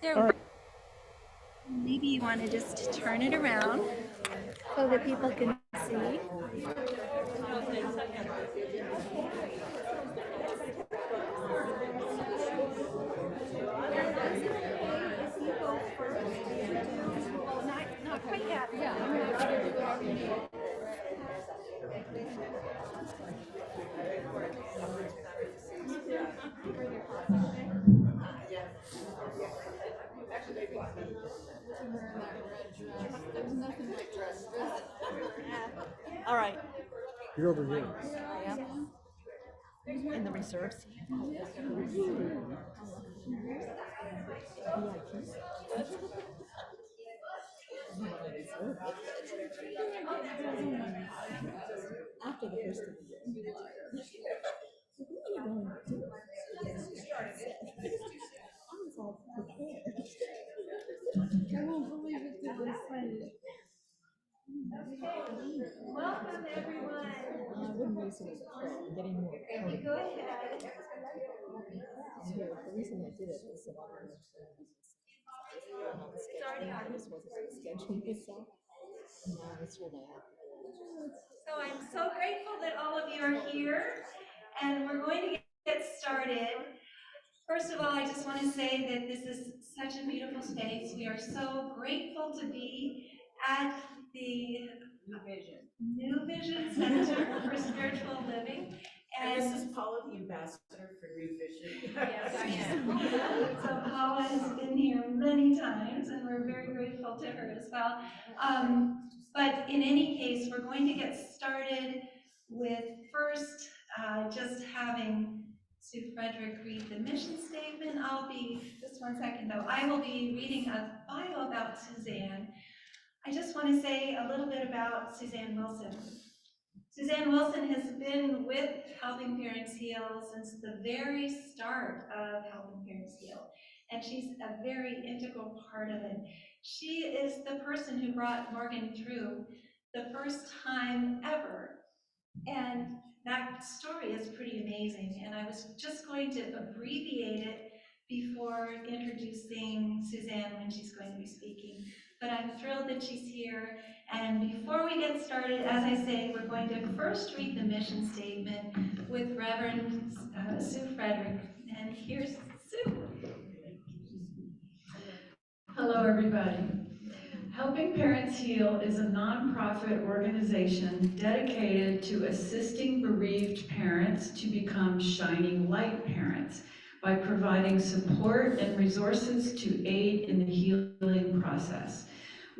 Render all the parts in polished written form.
There. Maybe you want to just turn it around so that people can see. Not quite yet. All right. You're over here. I am in the reserves. After the first of the year. What are you going to do? I was all prepared. I won't believe it till I say it. Welcome, everyone. I wouldn't use it getting more. Go ahead. The reason I did it was that I just wasn't scheduling myself. And now it's really happening. So I'm so grateful that all of you are here, and we're going to get started. First of all, I just want to say that this is such a beautiful space. We are so grateful to be at the New Vision Center for Spiritual Living. And this is Paula, the ambassador for New Vision. Yes, Diane. So Paula has been here many times, and we're very grateful to her as well. But in any case, we're going to get started with first just having Sue Frederick read the mission statement. Just one second though, I will be reading a bio about Susanne. I just want to say a little bit about Susanne Wilson. Susanne Wilson has been with Helping Parents Heal since the very start of Helping Parents Heal, and she's a very integral part of it. She is the person who brought Morgan through the first time ever, and that story is pretty amazing, and I was just going to abbreviate it before introducing Susanne when she's going to be speaking. But I'm thrilled that she's here. And before we get started, as I say, we're going to first read the mission statement with Reverend Sue Frederick. And here's Sue. Hello, everybody. Helping Parents Heal is a nonprofit organization dedicated to assisting bereaved parents to become shining light parents by providing support and resources to aid in the healing process.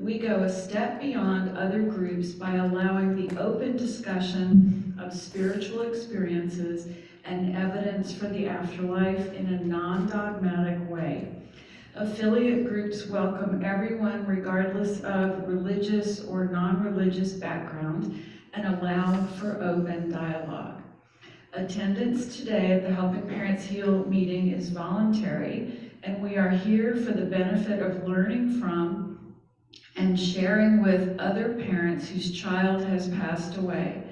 We go a step beyond other groups by allowing the open discussion of spiritual experiences and evidence for the afterlife in a non-dogmatic way. Affiliate groups welcome everyone regardless of religious or non-religious background and allow for open dialogue. Attendance today at the Helping Parents Heal meeting is voluntary, and we are here for the benefit of learning from and sharing with other parents whose child has passed away.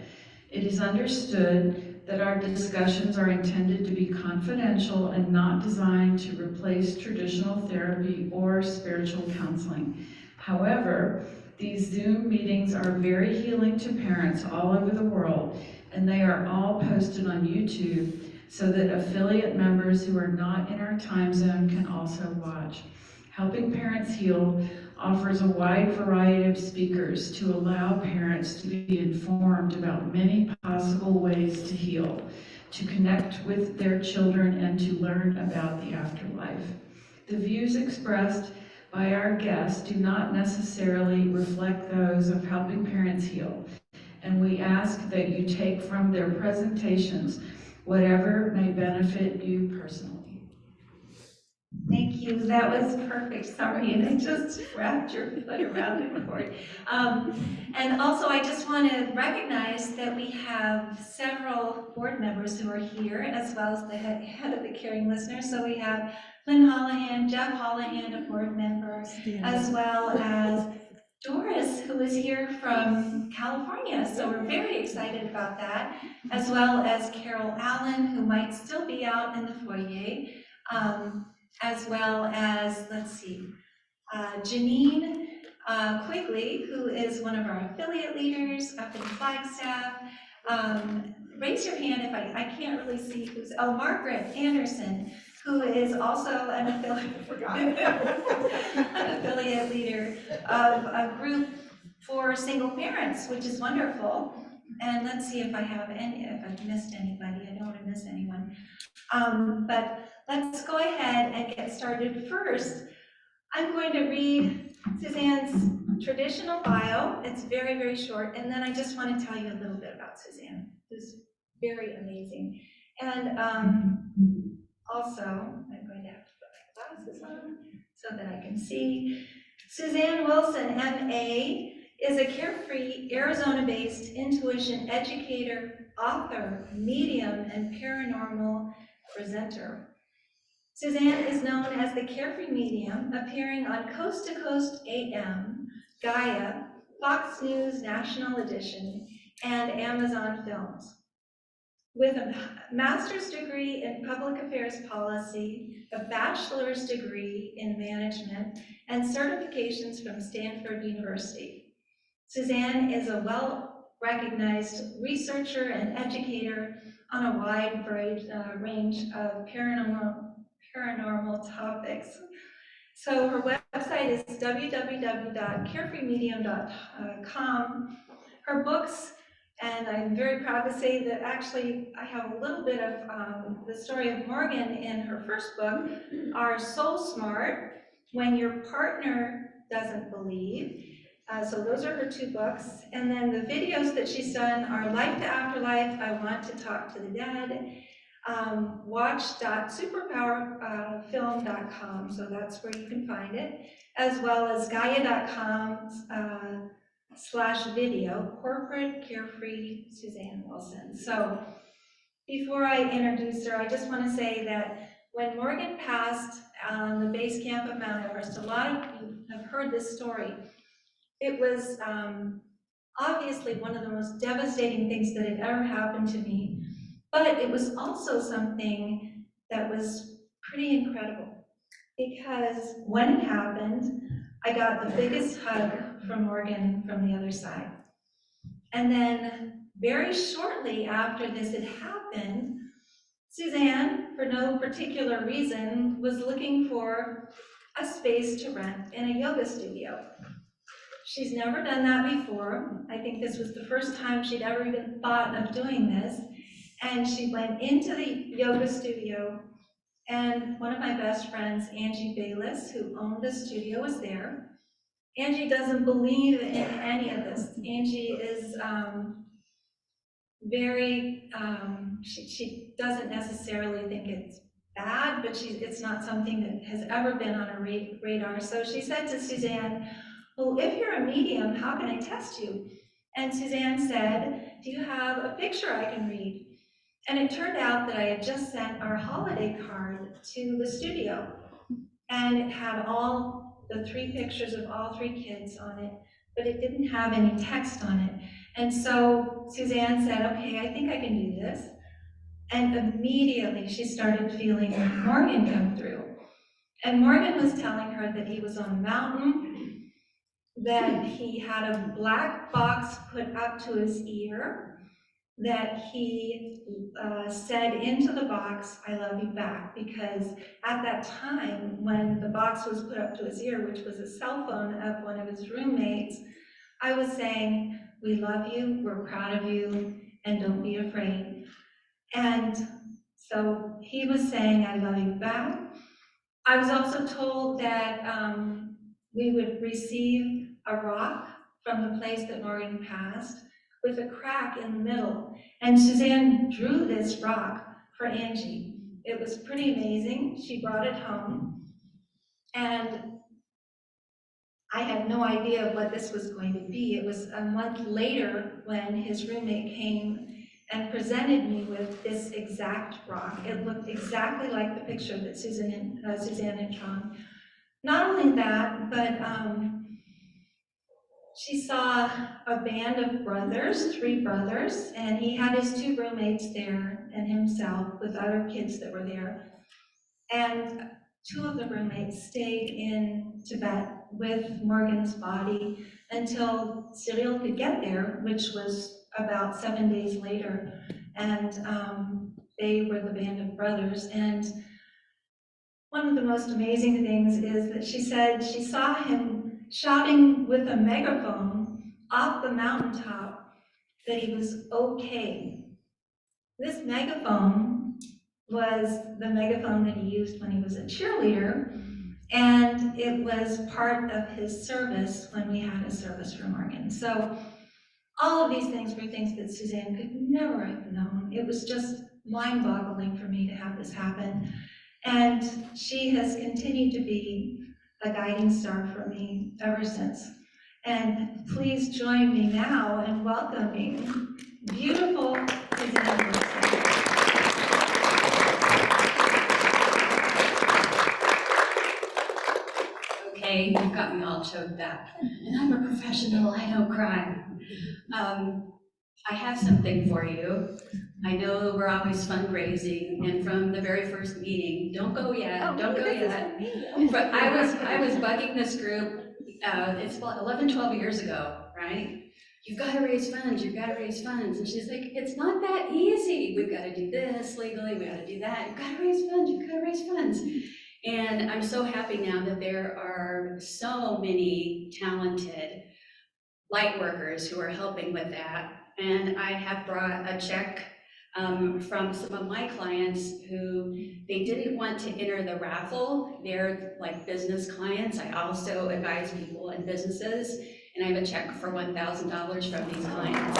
It is understood that our discussions are intended to be confidential and not designed to replace traditional therapy or spiritual counseling. However, these Zoom meetings are very healing to parents all over the world, and they are all posted on YouTube so that affiliate members who are not in our time zone can also watch. Helping Parents Heal offers a wide variety of speakers to allow parents to be informed about many possible ways to heal, to connect with their children, and to learn about the afterlife. The views expressed by our guests do not necessarily reflect those of Helping Parents Heal, and we ask that you take from their presentations whatever may benefit you personally. Thank you. That was perfect. Sorry, and I just wrapped your foot around the cord. And also, I just want to recognize that we have several board members who are here, as well as the head of the Caring Listeners. So we have Lynn Hollahan, Jeff Hollahan, a board member, as well as Doris, who is here from California. So we're very excited about that, as well as Carol Allen, who might still be out in the foyer. as well as, let's see, Janine Quigley, who is one of our affiliate leaders up in Flagstaff. Raise your hand if I can't really see who's, oh, Margaret Anderson, who is also an affiliate leader of a group for single parents, which is wonderful. And let's see if I have any, if I've missed anybody. I don't want to miss anyone. But let's go ahead and get started. First, I'm going to read Suzanne's traditional bio. It's very, very short. And then I just want to tell you a little bit about Suzanne, who's very amazing. And also, I'm going to have to put my glasses on so that I can see. Suzanne Wilson, MA, is a carefree, Arizona-based intuition educator, author, medium, and paranormal presenter. Suzanne is known as the Carefree Medium, appearing on Coast to Coast AM, Gaia, Fox News National Edition, and Amazon Films. With a master's degree in public affairs policy, a bachelor's degree in management, and certifications from Stanford University. Suzanne is a well-recognized researcher and educator on a wide range of paranormal topics. So her website is www.carefreemedium.com. Her books, and I'm very proud to say that actually I have a little bit of the story of Morgan in her first book, are Soul Smart, When Your Partner Doesn't Believe. So those are her two books. And then the videos that she's done are Life to Afterlife, I Want to Talk to the Dead, watch.superpowerfilm.com, so that's where you can find it, as well as gaia.com/video, Corporate Carefree Suzanne Wilson. So before I introduce her, I just want to say that when Morgan passed on the base camp of Mount Everest, a lot of you have heard this story. It was obviously one of the most devastating things that had ever happened to me. But it was also something that was pretty incredible, because when it happened, I got the biggest hug from Morgan from the other side. And then very shortly after this had happened, Suzanne, for no particular reason, was looking for a space to rent in a yoga studio. She's never done that before. I think this was the first time she'd ever even thought of doing this. And she went into the yoga studio, and one of my best friends, Angie Bayless, who owned the studio, was there. Angie doesn't believe in any of this. Angie is she doesn't necessarily think it's bad, but it's not something that has ever been on her radar. So she said to Suzanne, well, if you're a medium, how can I test you? And Suzanne said, do you have a picture I can read? And it turned out that I had just sent our holiday card to the studio, and it had all the 3 pictures of all 3 kids on it, but it didn't have any text on it. And so Suzanne said, okay, I think I can do this. And immediately she started feeling Morgan come through. And Morgan was telling her that he was on a mountain, that he had a black box put up to his ear, that he said into the box, I love you back, because at that time when the box was put up to his ear, which was a cell phone of one of his roommates, I was saying, we love you, we're proud of you, and don't be afraid. And so he was saying, I love you back. I was also told that we would receive a rock from the place that Morgan passed with a crack in the middle. And Suzanne drew this rock for Angie. It was pretty amazing. She brought it home. And I had no idea what this was going to be. It was a month later when his roommate came and presented me with this exact rock. It looked exactly like the picture that Suzanne had drawn. Not only that, but she saw a band of brothers, 3 brothers, and he had his 2 roommates there and himself with other kids that were there. And two of the roommates stayed in Tibet with Morgan's body until Cyril could get there, which was about 7 days later. And they were the band of brothers. And one of the most amazing things is that she said she saw him shouting with a megaphone off the mountaintop that he was okay. This megaphone was the megaphone that he used when he was a cheerleader, and it was part of his service when we had a service for Morgan. So all of these things were things that Susanne could never have known. It was just mind-boggling for me to have this happen. And she has continued to be a guiding star for me ever since. And please join me now in welcoming beautiful Susanne Wilson. Okay, you've got me all choked up. And I'm a professional, I don't cry. I have something for you. I know we're always fundraising, and from the very first meeting, don't go yet, don't go yet. But I was bugging this group, it's about 11, 12 years ago, right? You've got to raise funds, you've got to raise funds. And she's like, it's not that easy. We've got to do this legally, we've got to do that. You've got to raise funds, you've got to raise funds. And I'm so happy now that there are so many talented light workers who are helping with that. And I have brought a check from some of my clients who they didn't want to enter the raffle. They're like business clients. I also advise people in businesses, and I have a check for $1,000 from these clients.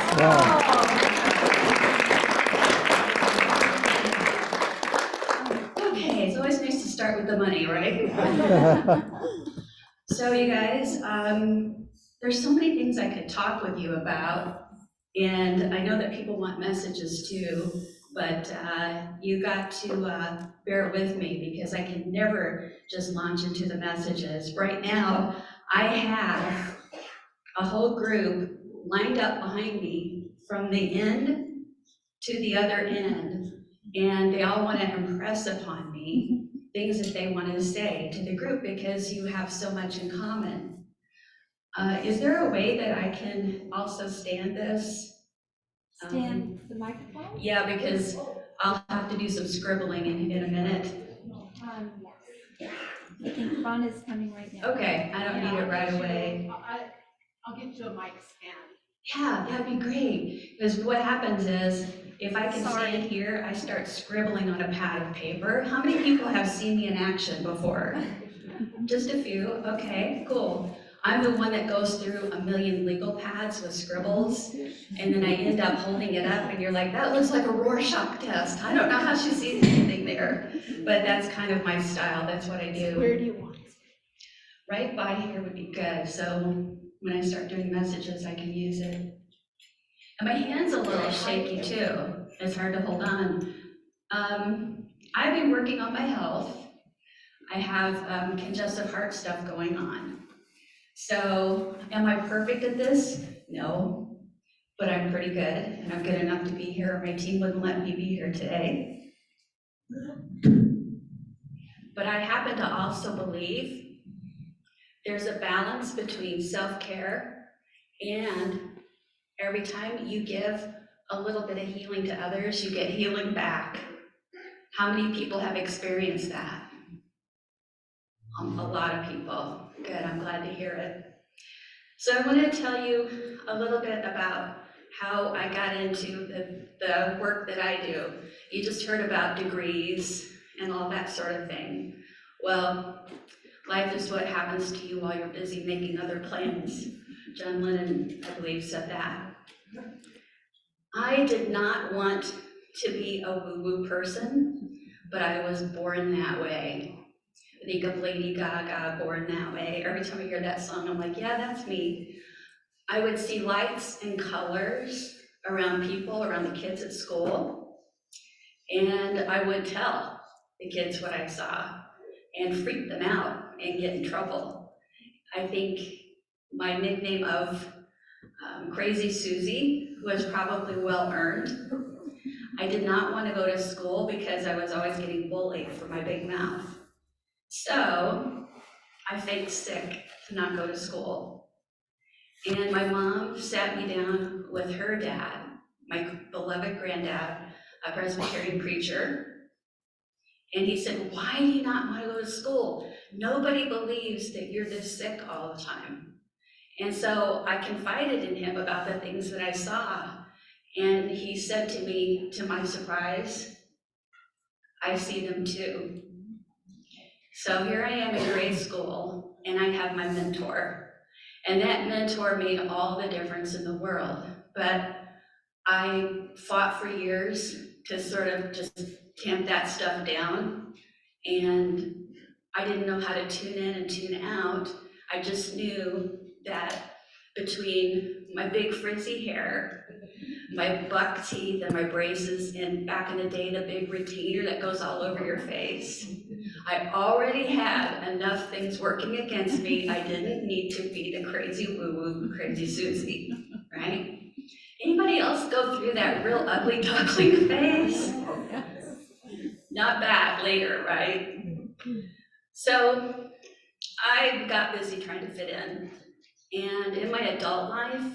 Okay, it's always nice to start with the money, right? So you guys, there's so many things I could talk with you about. And I know that people want messages too, but you got to bear with me because I can never just launch into the messages. Right now, I have a whole group lined up behind me from the end to the other end, and they all want to impress upon me things that they want to say to the group because you have so much in common. Is there a way that I can also stand this? Stand the microphone? Yeah, because I'll have to do some scribbling in a minute. Yes. I think Ron is coming right now. Okay, I don't need it right away. I'll get you a mic stand. Yeah, that'd be great. Because what happens is, if I can stand here, I start scribbling on a pad of paper. How many people have seen me in action before? Just a few, okay, cool. I'm the one that goes through a million legal pads with scribbles, and then I end up holding it up, and you're like, that looks like a Rorschach test. I don't know how she sees anything there, but that's kind of my style. That's what I do. Where do you want it? Right by here would be good, so when I start doing messages, I can use it. And my hand's a little shaky too. It's hard to hold on. I've been working on my health. I have congestive heart stuff going on. So, am I perfect at this? No, but I'm pretty good, and I'm good enough to be here. My team wouldn't let me be here today. But I happen to also believe there's a balance between self-care and every time you give a little bit of healing to others, you get healing back. How many people have experienced that? A lot of people. Good, I'm glad to hear it. So I want to tell you a little bit about how I got into the work that I do. You just heard about degrees and all that sort of thing. Well, life is what happens to you while you're busy making other plans. John Lennon, I believe, said that. I did not want to be a woo-woo person, but I was born that way. I think of Lady Gaga, Born That Way. Every time I hear that song, I'm like, yeah, that's me. I would see lights and colors around people, around the kids at school, and I would tell the kids what I saw and freak them out and get in trouble. I think my nickname of Crazy Susie was probably well earned. I did not want to go to school because I was always getting bullied for my big mouth. So I faked sick to not go to school. And my mom sat me down with her dad, my beloved granddad, a Presbyterian preacher. And he said, why do you not want to go to school? Nobody believes that you're this sick all the time. And so I confided in him about the things that I saw. And he said to me, to my surprise, I see them too. So here I am in grade school, and I have my mentor. And that mentor made all the difference in the world. But I fought for years to sort of just tamp that stuff down. And I didn't know how to tune in and tune out. I just knew that between my big frizzy hair, my buck teeth and my braces, and back in the day, the big retainer that goes all over your face, I already had enough things working against me. I didn't need to be the crazy woo-woo, crazy Susie, right? Anybody else go through that real ugly duckling phase? Not bad later, right? So I got busy trying to fit in. And in my adult life,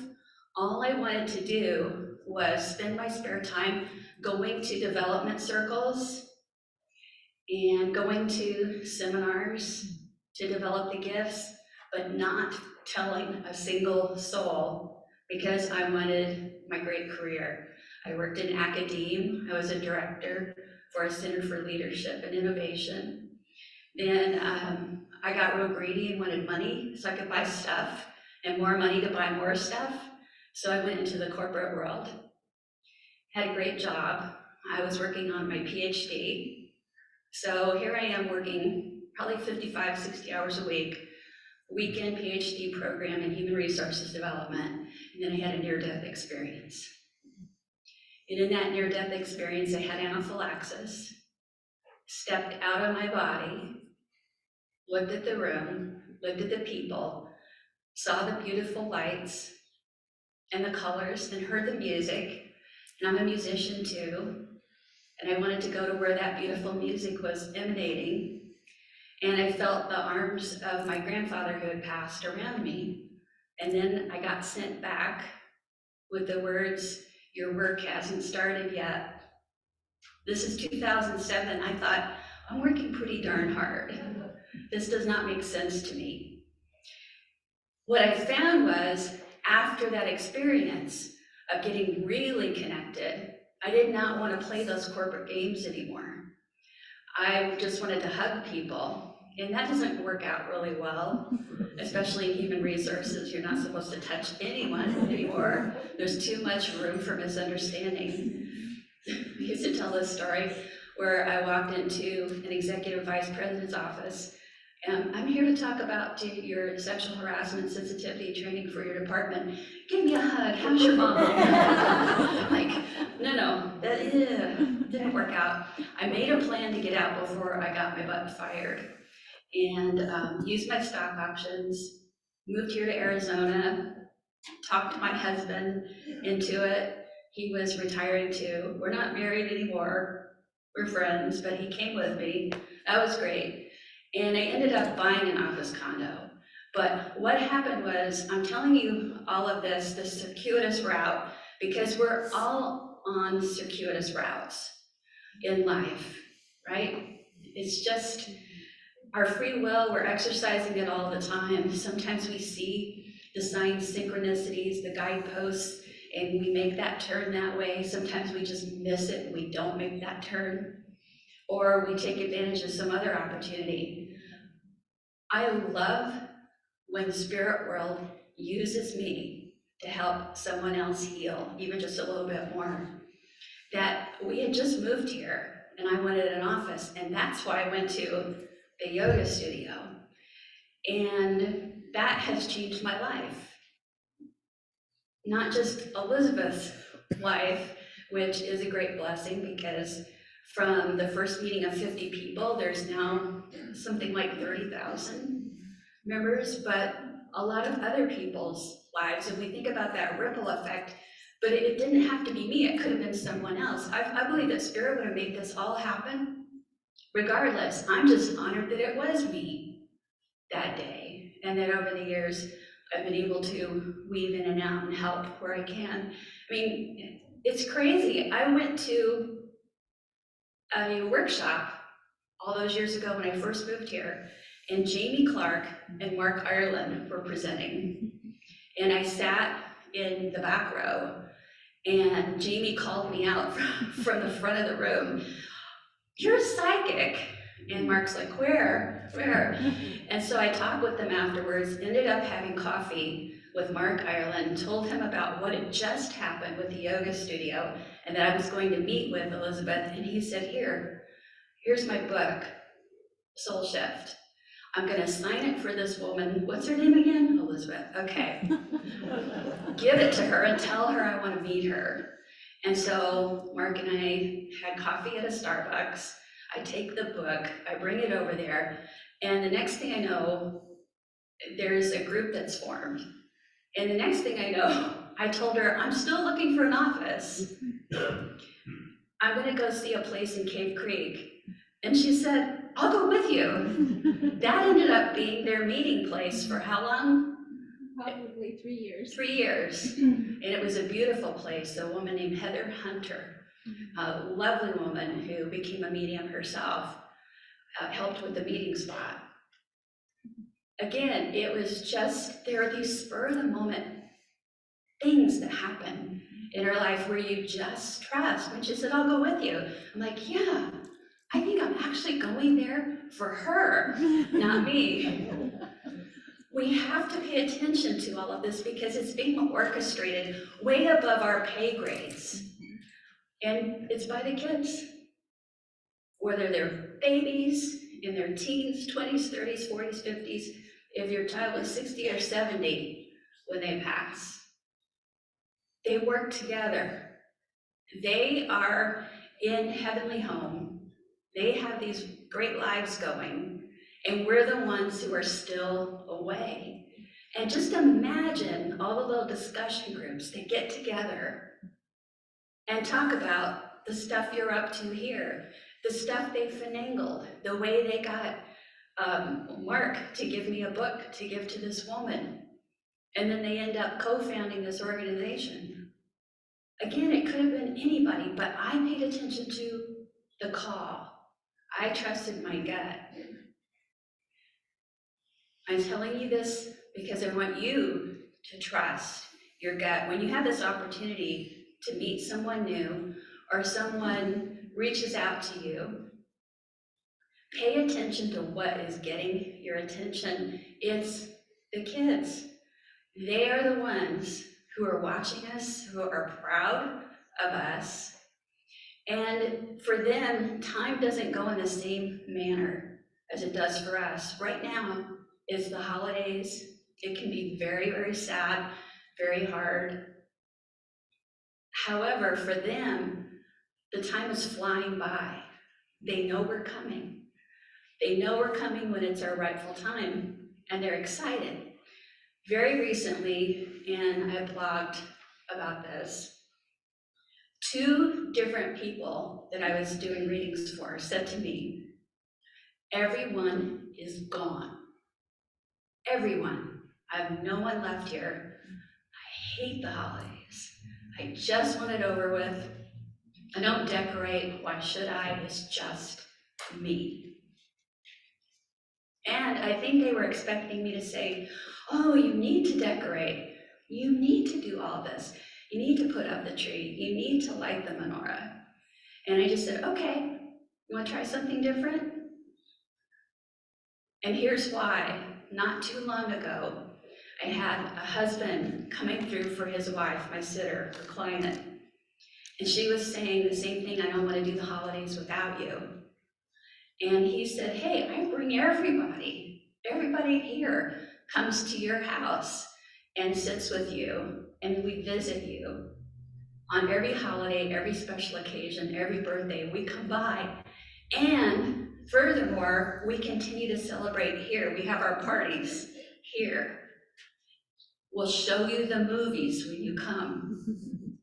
all I wanted to do was spend my spare time going to development circles and going to seminars to develop the gifts, but not telling a single soul, because I wanted my great career. I worked in academia. I was a director for a Center for Leadership and Innovation. Then I got real greedy and wanted money so I could buy stuff, and more money to buy more stuff. So I went into the corporate world, had a great job. I was working on my PhD. So here I am working probably 55, 60 hours a week, weekend PhD program in human resources development. And then I had a near-death experience. And in that near-death experience, I had anaphylaxis, stepped out of my body, looked at the room, looked at the people, saw the beautiful lights and the colors, and heard the music. And I'm a musician too. And I wanted to go to where that beautiful music was emanating. And I felt the arms of my grandfather who had passed around me. And then I got sent back with the words, your work hasn't started yet. This is 2007. I thought, I'm working pretty darn hard. This does not make sense to me. What I found was, after that experience of getting really connected, I did not want to play those corporate games anymore. I just wanted to hug people, and that doesn't work out really well, especially in human resources. You're not supposed to touch anyone anymore. There's too much room for misunderstanding. I used to tell this story where I walked into an executive vice president's office. I'm here to talk about your sexual harassment sensitivity training for your department. Give me a hug, how's your mom? I'm like, no, that didn't work out. I made a plan to get out before I got my butt fired, and used my stock options, moved here to Arizona, talked my husband into it. He was retiring too. We're not married anymore, we're friends, but he came with me. That was great. And I ended up buying an office condo. But what happened was, I'm telling you all of this circuitous route, because we're all on circuitous routes in life, right? It's just our free will, we're exercising it all the time. Sometimes we see the signs, synchronicities, the guideposts, and we make that turn that way. Sometimes we just miss it and we don't make that turn. Or we take advantage of some other opportunity. I love when the spirit world uses me to help someone else heal, even just a little bit more. That we had just moved here and I wanted an office, and that's why I went to the yoga studio. And that has changed my life. Not just Elizabeth's life, which is a great blessing, because from the first meeting of 50 people, there's now something like 30,000 members, but a lot of other people's lives. And we think about that ripple effect, but it didn't have to be me. It could have been someone else. I believe that Spirit would have made this all happen regardless, I'm just honored that it was me that day, and that over the years, I've been able to weave in and out and help where I can. I mean, it's crazy. I went to a workshop all those years ago when I first moved here, and Jamie Clark and Mark Ireland were presenting. And I sat in the back row, and Jamie called me out from the front of the room. "You're a psychic." And Mark's like, where? And so I talked with them afterwards, ended up having coffee with Mark Ireland, told him about what had just happened with the yoga studio, and that I was going to meet with Elizabeth, and he said, here's my book, Soul Shift. I'm gonna sign it for this woman. What's her name again? Elizabeth, okay. Give it to her and tell her I wanna meet her. And so Mark and I had coffee at a Starbucks. I take the book, I bring it over there, and the next thing I know, there's a group that's formed. And the next thing I know, I told her, I'm still looking for an office. I'm gonna go see a place in Cave Creek. And she said, I'll go with you. That ended up being their meeting place for how long? Probably 3 years. 3 years. And it was a beautiful place. A woman named Heather Hunter, a lovely woman who became a medium herself, helped with the meeting spot. Again, it was just, there are these spur of the moment things that happen in our life where you just trust. When she said, I'll go with you, I'm like, yeah, I think I'm actually going there for her, not me. We have to pay attention to all of this because it's being orchestrated way above our pay grades. And it's by the kids, whether they're babies, in their teens, 20s, 30s, 40s, 50s, if your child is 60 or 70 when they pass. They work together. They are in heavenly home. They have these great lives going, and we're the ones who are still away. And just imagine all the little discussion groups that get together and talk about the stuff you're up to here, the stuff they finagled, the way they got Mark to give me a book to give to this woman. And then they end up co-founding this organization. Again, it could have been anybody, but I paid attention to the call. I trusted my gut. I'm telling you this because I want you to trust your gut. When you have this opportunity to meet someone new or someone reaches out to you, pay attention to what is getting your attention. It's the kids. They are the ones who are watching us, who are proud of us. And for them, time doesn't go in the same manner as it does for us. Right now is the holidays. It can be very, very sad, very hard. However, for them, the time is flying by. They know we're coming. They know we're coming when it's our rightful time, and they're excited. Very recently, and I blogged about this, 2 different people that I was doing readings for said to me, everyone is gone. Everyone. I have no one left here. I hate the holidays. I just want it over with. I don't decorate. Why should I? It's just me. And I think they were expecting me to say, oh, you need to decorate. You need to do all this. You need to put up the tree. You need to light the menorah. And I just said, okay, you want to try something different? And here's why. Not too long ago, I had a husband coming through for his wife, my sitter, her client. And she was saying the same thing, I don't want to do the holidays without you. And he said, hey, I bring everybody. Everybody here comes to your house and sits with you, and we visit you. On every holiday, every special occasion, every birthday, we come by. And furthermore, we continue to celebrate here. We have our parties here. We'll show you the movies when you come.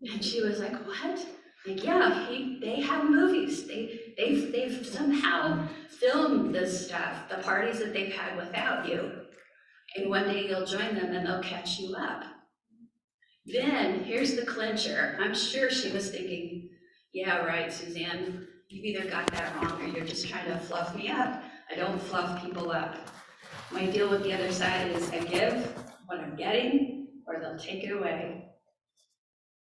And she was like, what? Like, yeah, they have movies. They've somehow filmed this stuff, the parties that they've had without you. And one day you'll join them and they'll catch you up. Then, here's the clincher. I'm sure she was thinking, yeah, right, Suzanne, you've either got that wrong or you're just trying to fluff me up. I don't fluff people up. My deal with the other side is I give what I'm getting, or they'll take it away.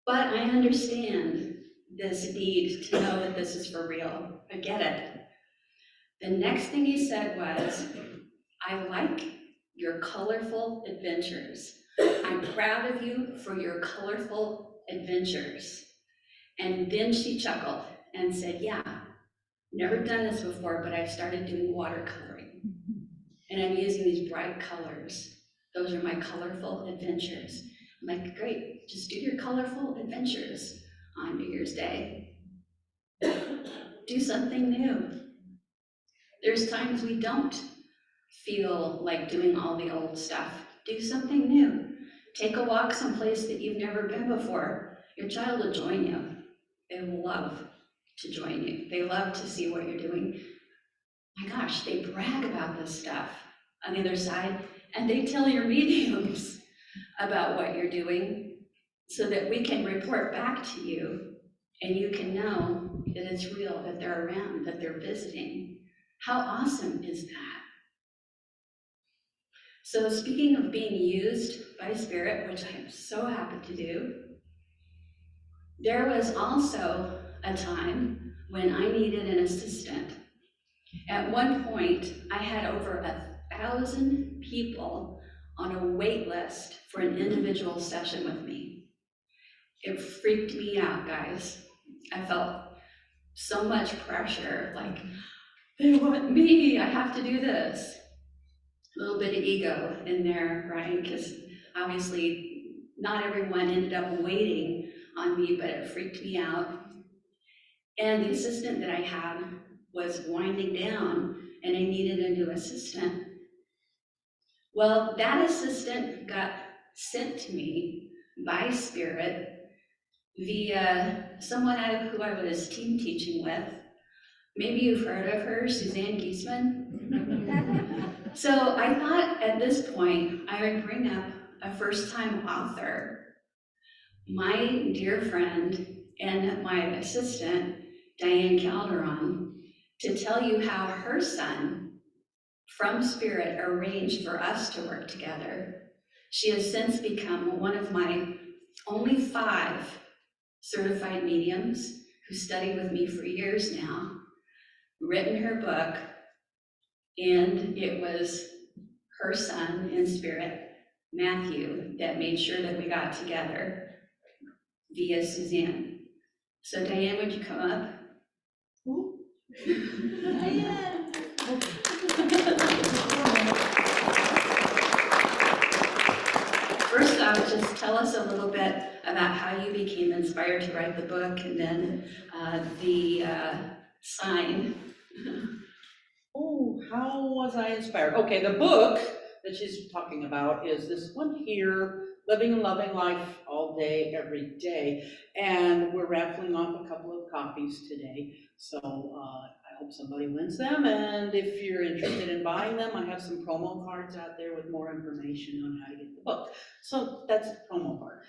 But I understand this need to know that this is for real. I get it. The next thing he said was, I like your colorful adventures. I'm proud of you for your colorful adventures. And then she chuckled and said, yeah, never done this before, but I've started doing watercoloring. And I'm using these bright colors. Those are my colorful adventures. I'm like, great, just do your colorful adventures on New Year's Day. Do something new. There's times we don't feel like doing all the old stuff. Do something new. Take a walk someplace that you've never been before. Your child will join you. They love to join you. They love to see what you're doing. My gosh, they brag about this stuff on the other side, and they tell your mediums about what you're doing so that we can report back to you and you can know that it's real, that they're around, that they're visiting. How awesome is that? So speaking of being used by Spirit, which I am so happy to do, there was also a time when I needed an assistant. At one point, I had over 1,000 people on a wait list for an individual session with me. It freaked me out, guys. I felt so much pressure, like, they want me, I have to do this. A little bit of ego in there, right? Because obviously not everyone ended up waiting on me, but it freaked me out. And the assistant that I had was winding down and I needed a new assistant. Well, that assistant got sent to me by Spirit via someone who I was team teaching with. Maybe you've heard of her, Susanne Wilson. So I thought at this point I would bring up a first-time author, my dear friend and my assistant, Diane Calderon, to tell you how her son from Spirit arranged for us to work together. She has since become one of my only 5 certified mediums who studied with me for years now, written her book, and it was her son in Spirit, Matthew, that made sure that we got together via Suzanne. So Diane, would you come up? Diane! First off, just tell us a little bit about how you became inspired to write the book, and then the sign. Oh, how was I inspired? Okay, the book that she's talking about is this one here, Living and Loving Life All Day, Every Day. And we're raffling off a couple of copies today. So I hope somebody wins them. And if you're interested in buying them, I have some promo cards out there with more information on how to get the book. So that's the promo part.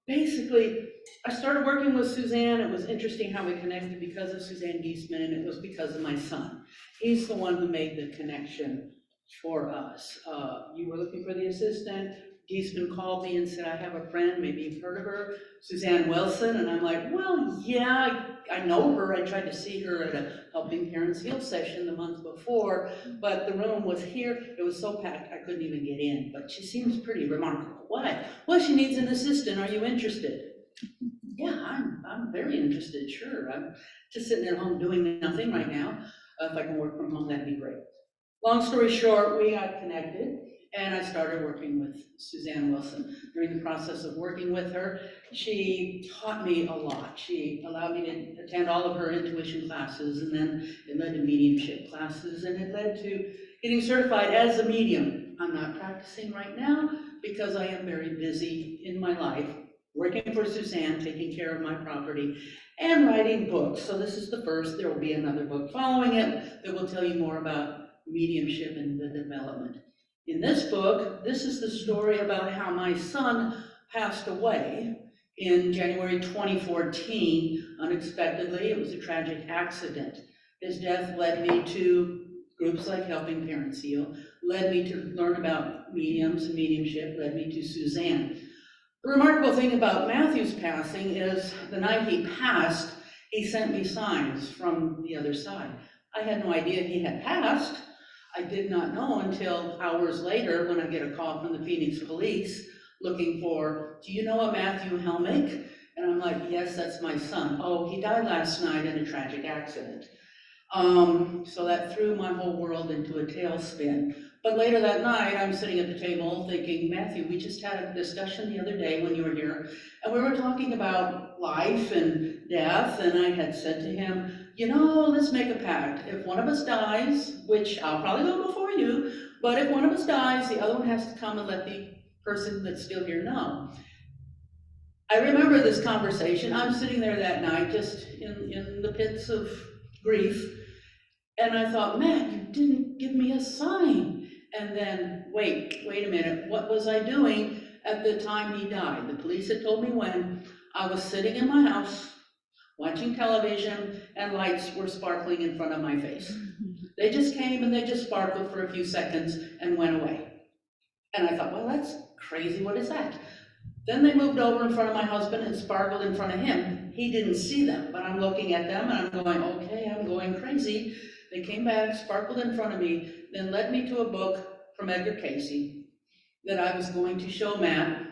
Basically, I started working with Suzanne. It was interesting how we connected because of Suzanne Giesman, and it was because of my son. He's the one who made the connection for us. You were looking for the assistant. Giesman called me and said, I have a friend, maybe you've heard of her, Susanne Wilson. And I'm like, well, yeah, I know her. I tried to see her at a Helping Parents Heal session the month before, but the room was here. It was so packed, I couldn't even get in, but she seems pretty remarkable. Why? Well, she needs an assistant. Are you interested? Yeah, I'm very interested, sure. I'm just sitting at home doing nothing right now. If I can work from home, that'd be great. Long story short, we got connected, and I started working with Susanne Wilson. During the process of working with her, she taught me a lot. She allowed me to attend all of her intuition classes, and then it led to mediumship classes, and it led to getting certified as a medium. I'm not practicing right now because I am very busy in my life. working for Susanne, taking care of my property, and writing books. So this is the first. There will be another book following it that will tell you more about mediumship and the development. In this book, this is the story about how my son passed away in January 2014, unexpectedly. It was a tragic accident. His death led me to groups like Helping Parents Heal, led me to learn about mediums and mediumship, led me to Susanne. The remarkable thing about Matthew's passing is the night he passed, he sent me signs from the other side. I had no idea he had passed. I did not know until hours later when I get a call from the Phoenix police looking for, do you know a Matthew Helmick? And I'm like, yes, that's my son. Oh, he died last night in a tragic accident. So that threw my whole world into a tailspin. But later that night, I'm sitting at the table thinking, Matthew, we just had a discussion the other day when you were here, and we were talking about life and death, and I had said to him, you know, let's make a pact. If one of us dies, which I'll probably go before you, but if one of us dies, the other one has to come and let the person that's still here know. I remember this conversation. I'm sitting there that night just in the pits of grief, and I thought, man, you didn't give me a sign. And then, wait a minute, what was I doing at the time he died? The police had told me when. I was sitting in my house, watching television, and lights were sparkling in front of my face. They just came and they just sparkled for a few seconds and went away. And I thought, well, that's crazy, what is that? Then they moved over in front of my husband and sparkled in front of him. He didn't see them, but I'm looking at them and I'm going, okay, I'm going crazy. They came back, sparkled in front of me, then led me to a book from Edgar Casey that I was going to show Matt.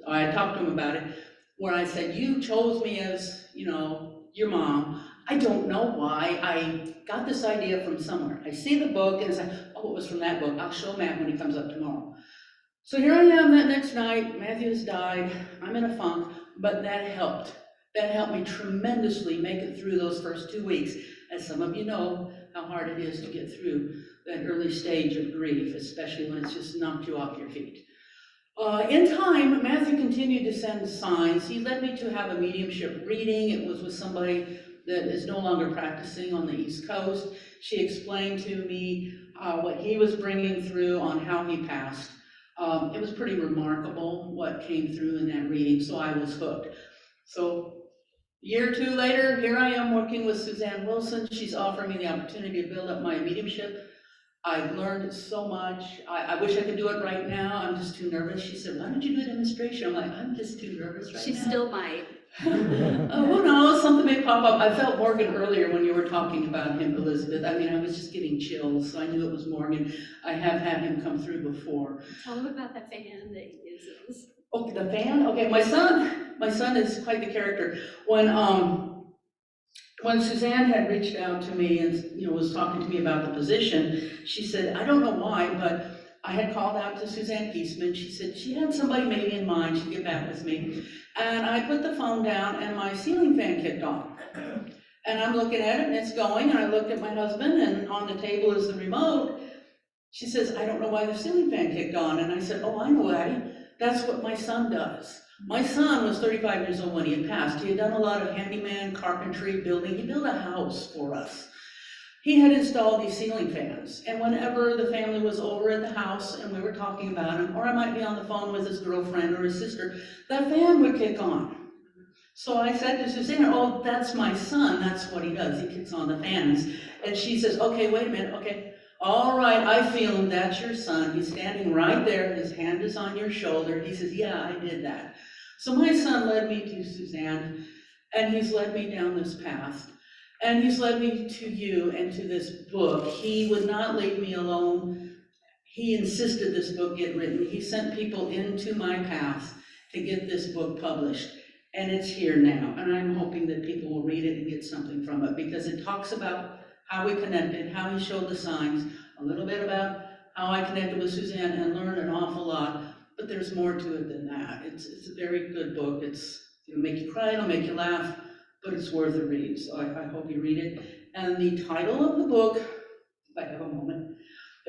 I talked to him about it, where I said, you chose me as, you know, your mom. I don't know why. I got this idea from somewhere. I see the book and I say, oh, it was from that book. I'll show Matt when he comes up tomorrow. So here I am that next night. Matthew has died. I'm in a funk, but that helped. That helped me tremendously make it through those first 2 weeks. As some of you know how hard it is to get through that early stage of grief, especially when it's just knocked you off your feet. In time, Matthew continued to send signs. He led me to have a mediumship reading. It was with somebody that is no longer practicing on the East Coast. She explained to me what he was bringing through on how he passed. It was pretty remarkable what came through in that reading, so I was hooked. So a year or two later, here I am working with Susanne Wilson. She's offering me the opportunity to build up my mediumship. I've learned so much. I wish I could do it right now. I'm just too nervous. She said, why don't you do a demonstration? I'm like, I'm just too nervous right She now. still might. Who knows, something may pop up. I felt Morgan earlier when you were talking about him, Elizabeth. I mean, I was just getting chills, so I knew it was Morgan. I have had him come through before. Tell them about the fan that he uses. Oh, the fan? Okay, my son is quite the character. When Susanne had reached out to me and was talking to me about the position, she said, I don't know why, but I had called out to Suzanne Kiesman. She said she had somebody maybe in mind, she'd get back with me. And I put the phone down and my ceiling fan kicked on. And I'm looking at it and it's going, and I looked at my husband and on the table is the remote. She says, I don't know why the ceiling fan kicked on. And I said, oh, I know why. That's what my son does. My son was 35 years old when he had passed. He had done a lot of handyman, carpentry, building. He built a house for us. He had installed these ceiling fans. And whenever the family was over at the house and we were talking about him, or I might be on the phone with his girlfriend or his sister, that fan would kick on. So I said to Susanne, oh, that's my son. That's what he does. He kicks on the fans. And she says, okay, wait a minute. Okay. All right, I feel him. That's your son. He's standing right there. His hand is on your shoulder. He says, yeah, I did that. So my son led me to Susanne, and he's led me down this path. And he's led me to you and to this book. He would not leave me alone. He insisted this book get written. He sent people into my path to get this book published. And it's here now. And I'm hoping that people will read it and get something from it, because it talks about how we connected, how he showed the signs, a little bit about how I connected with Susanne and learned an awful lot. But there's more to it than that. It's a very good book. It'll make you cry, it'll make you laugh, but it's worth a read. So I hope you read it. And the title of the book, if I have a moment,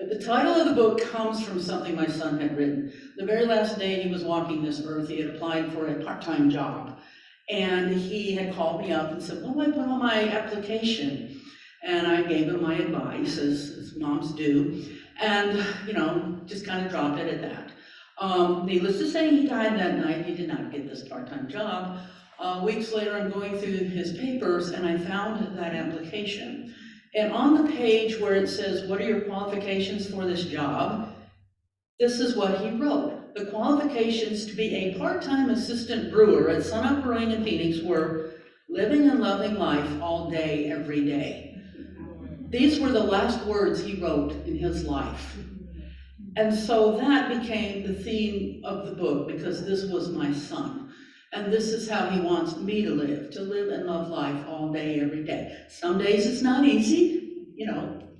The title of the book comes from something my son had written. The very last day he was walking this earth, he had applied for a part-time job. And he had called me up and said, "What do I put on my application?" And I gave him my advice, as moms do, and, just kind of dropped it at that. Needless to say, he died that night. He did not get this part-time job. Weeks later, I'm going through his papers, and I found that application. And on the page where it says, "What are your qualifications for this job?" this is what he wrote. The qualifications to be a part-time assistant brewer at Sunup Brewing in Phoenix were living and loving life all day, every day. These were the last words he wrote in his life. And so that became the theme of the book, because this was my son. And this is how he wants me to live and love life all day, every day. Some days it's not easy.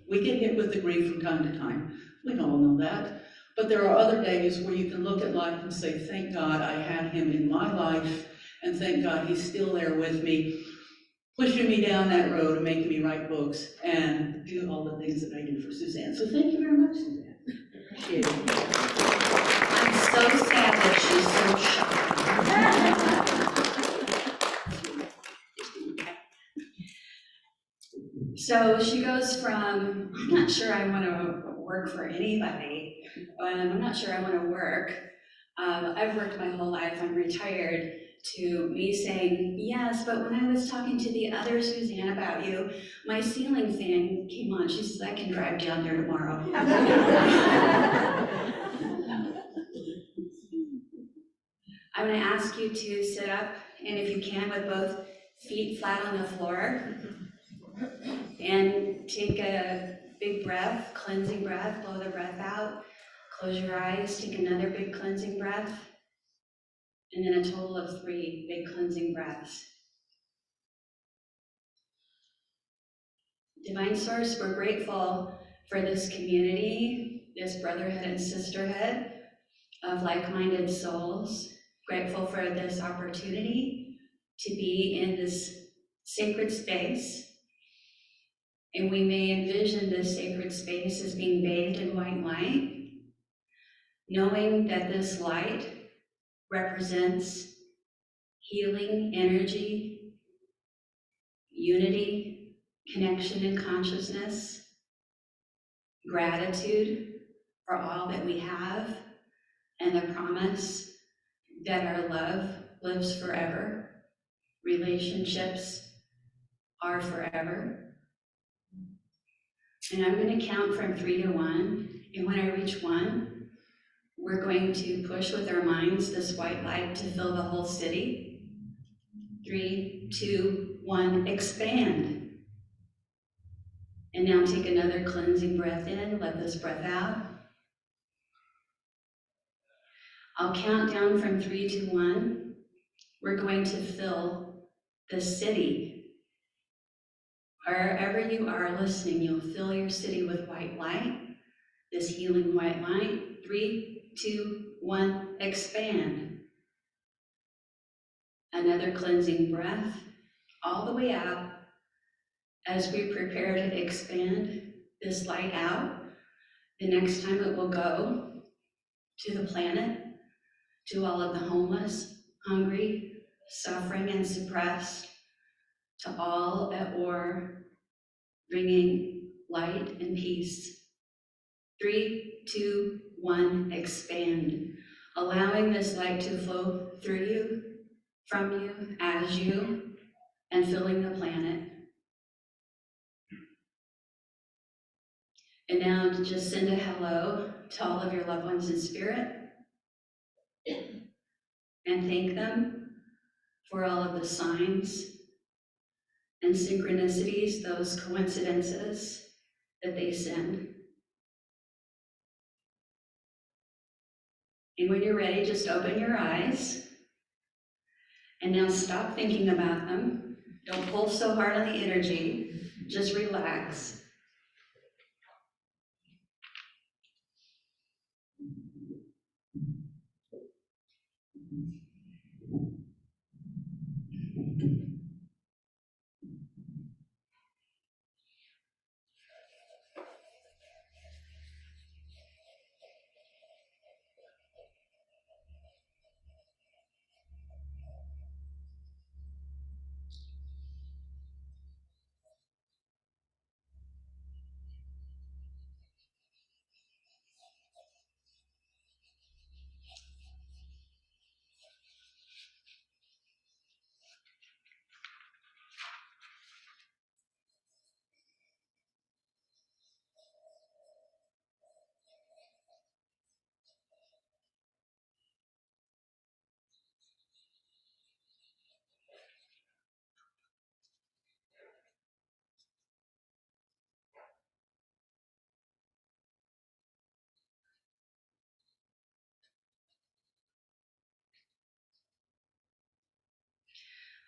We get hit with the grief from time to time. We all know that. But there are other days where you can look at life and say, thank God I had him in my life, and thank God he's still there with me, pushing me down that road and making me write books and do all the things that I do for Susanne. So thank you very much, Susanne. Appreciate it. I'm so sad that she's so shy. So she goes from, I'm not sure I want to work for anybody, I'm not sure I want to work. I've worked my whole life, I'm retired, to me saying, yes, but when I was talking to the other Susanne about you, my ceiling fan came on. She says, I can drive down there tomorrow. I'm going to ask you to sit up, and if you can, with both feet flat on the floor, and take a big breath, cleansing breath, blow the breath out, close your eyes, take another big cleansing breath, and then a total of 3 big cleansing breaths. Divine Source, we're grateful for this community, this brotherhood and sisterhood of like-minded souls, grateful for this opportunity to be in this sacred space. And we may envision this sacred space as being bathed in white light, knowing that this light represents healing energy, unity, connection and consciousness, gratitude for all that we have, and the promise that our love lives forever, relationships are forever. And I'm going to count from 3 to 1, and when I reach 1, we're going to push with our minds this white light to fill the whole city. 3, 2, 1, expand. And now take another cleansing breath in, let this breath out. I'll count down from 3 to 1. We're going to fill the city. Wherever you are listening, you'll fill your city with white light, this healing white light. 3, 2, 1, expand. Another cleansing breath all the way out as we prepare to expand this light out. The next time it will go to the planet, to all of the homeless, hungry, suffering, and suppressed, to all at war, bringing light and peace. 3, 2, 1, expand. Allowing this light to flow through you, from you, as you, and filling the planet. And now just send a hello to all of your loved ones in spirit, and thank them for all of the signs and synchronicities, those coincidences that they send. And when you're ready, just open your eyes. And now stop thinking about them. Don't pull so hard on the energy. Just relax.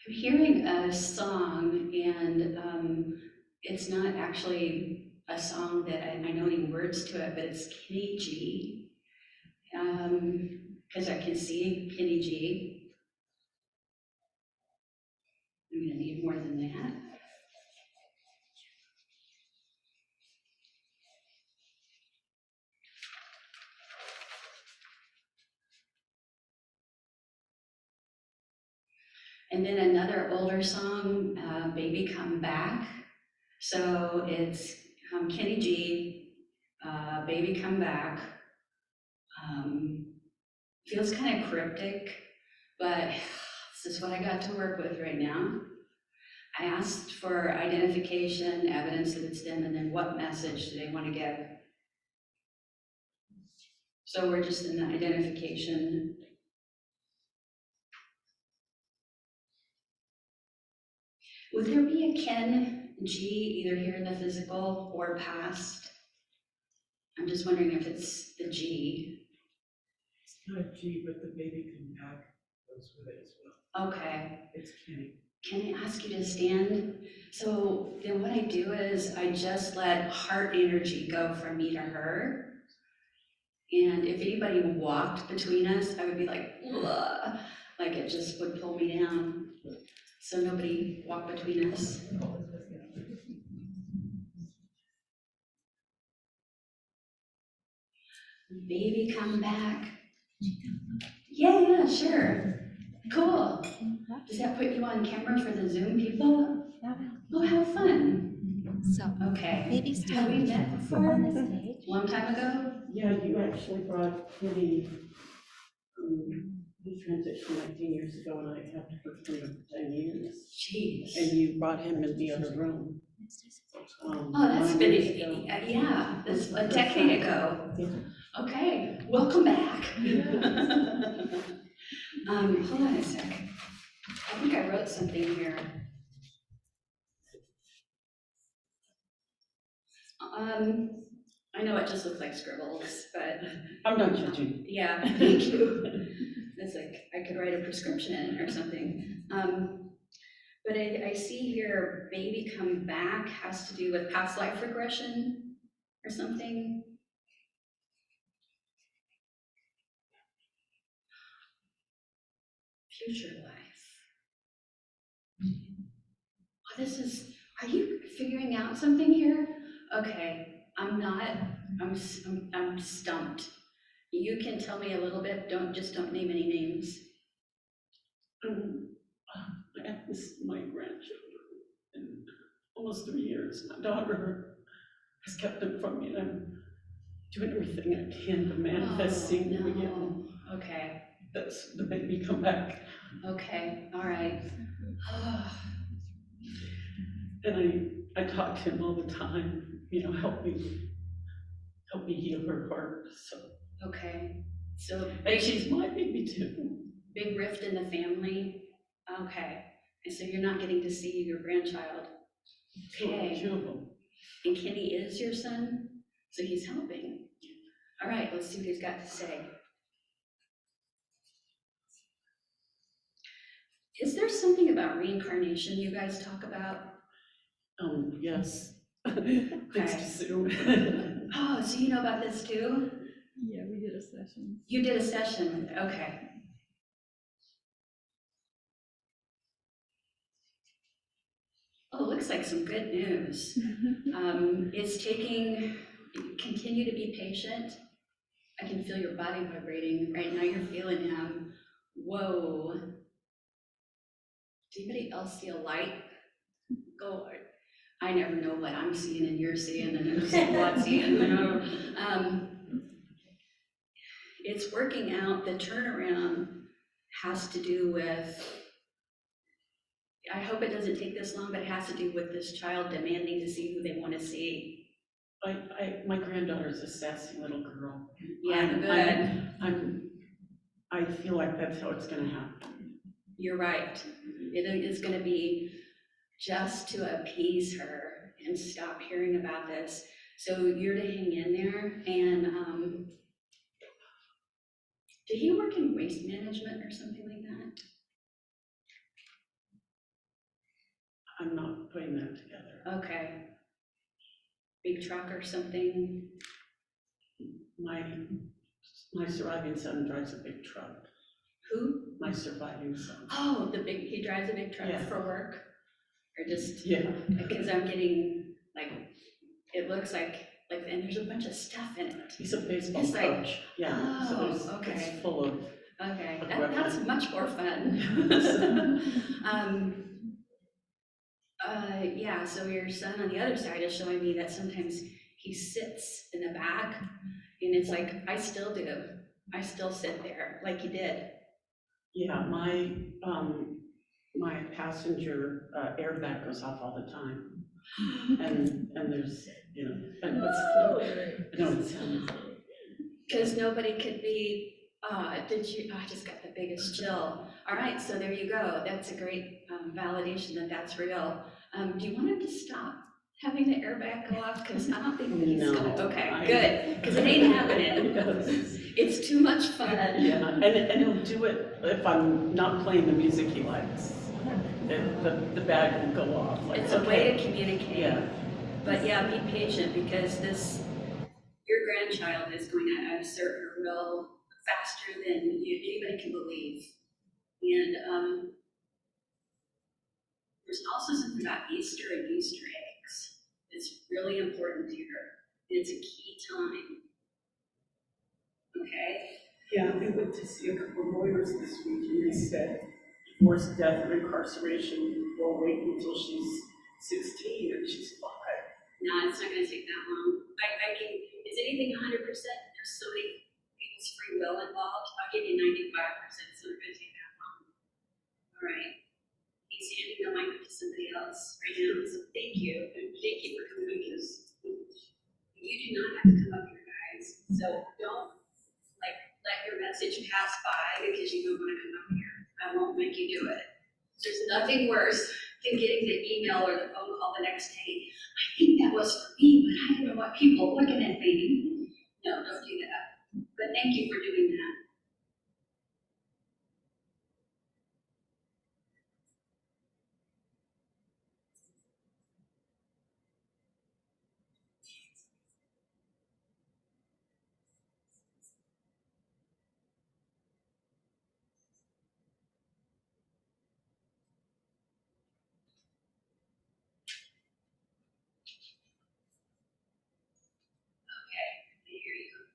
I'm hearing a song, and it's not actually a song that I know any words to it, but it's Kenny G. Because I can see Kenny G. I'm gonna need more than that. And then another older song, Baby Come Back. So it's Kenny G, Baby Come Back. Feels kind of cryptic, but this is what I got to work with right now. I asked for identification, evidence that it's them, and then what message do they want to give. So we're just in the identification. Would there be a Ken G either here in the physical or past? I'm just wondering if it's the G. It's not a G, but the baby come back goes with it as well. Okay. It's Kenny. Can I ask you to stand? So then what I do is I just let heart energy go from me to her. And if anybody walked between us, I would be like, ugh, like it just would pull me down. So nobody walked between us. Baby, come back. Yeah, sure. Cool. Does that put you on camera for the Zoom people? Oh, how fun. So Okay. maybe Have stand we met before? on the stage. Long time ago? Yeah, you actually brought Kenny, he transitioned 19 years ago, and I have to work for him for 10 years. Jeez. And you brought him in the other room. Oh, that's 9 been, years ago. yeah, that's a decade ago. Yeah. Okay, welcome back. Hold on a sec. I think I wrote something here. I know it just looks like scribbles, but I'm not judging. yeah, thank you. It's like I could write a prescription or something. But I see here, baby come back has to do with past life regression or something. Future life. Oh, this is, are you figuring out something here? Okay, I'm not, I'm stumped. You can tell me a little bit, just don't name any names. I have my grandchildren in almost 3 years. My daughter has kept them from me, and I'm doing everything I can to manifest seeing them again. Okay, That's the baby come back. okay, all right. And I talk to him all the time, help me heal her heart. So, Okay, so and she's my baby too. big rift in the family. Okay, and so you're not getting to see your grandchild. Okay, Two of them. and Kenny is your son, so he's helping. All right, let's see what he's got to say. Is there something about reincarnation you guys talk about? Yes. Thanks to Sue. Oh, so you know about this too? Yeah, we did a session. You did a session, okay. Oh, it looks like some good news. It's taking, continue to be patient. I can feel your body vibrating. Right now you're feeling him. Whoa. Does anybody else see a light? Go. I never know what I'm seeing and you're seeing and I'm seeing what's seeing. It's working out. The turnaround has to do with, I hope it doesn't take this long, but it has to do with this child demanding to see who they want to see. My granddaughter's a sassy little girl. Yeah, good. I feel like that's how it's gonna happen. You're right. It is going to be just to appease her and stop hearing about this. So you're to hang in there. And did he work in waste management or something like that? I'm not putting that together. Okay. Big truck or something? My surviving son drives a big truck. Who? My surviving son. Oh, he drives a big truck Yeah. for work? Or just, Yeah. because I'm getting, like, it looks like, and there's a bunch of stuff in it. He's a baseball It's like- coach. Yeah. So Oh, okay. it's full of. Okay, Equipment. that's much more fun. Yeah, so your son on the other side is showing me that sometimes he sits in the back, and it's like, I still do. I still sit there, like you did. Yeah, my passenger airbag goes off all the time. And there's, and it's, Because nobody could be, I just got the biggest chill. All right, so there you go. That's a great validation that that's real. Do you want him to stop having the airbag go off? Because I don't think that he's gonna, okay, good, because it ain't happening. Yes. It's too much fun. Yeah, and he'll do it if I'm not playing the music he likes. The bag will go off. Like, It's a way to communicate. Yeah. But yeah, be patient, because your grandchild is going to assert her will faster than anybody can believe. And there's also something about Easter and Easter eggs. It's really important to her. It's a key time. Okay? Yeah, I went to see a couple of lawyers this week, and they said divorce, death, or incarceration will wait until she's 16 and she's 5. No, it's not going to take that long. Is anything 100%? There's so many people's free will involved. I'll give you 95%, so it's not going to take that long. All right. He's handing the mic to somebody else right now, so thank you. And thank you for coming with us. You do not have to come up here, guys. So don't let your message pass by because you don't want to come up here. I won't make you do it. There's nothing worse than getting the email or the phone call the next day. I think that was for me, but I don't know what people are looking at me. No, don't do that. But thank you for doing that. Okay, I hear you.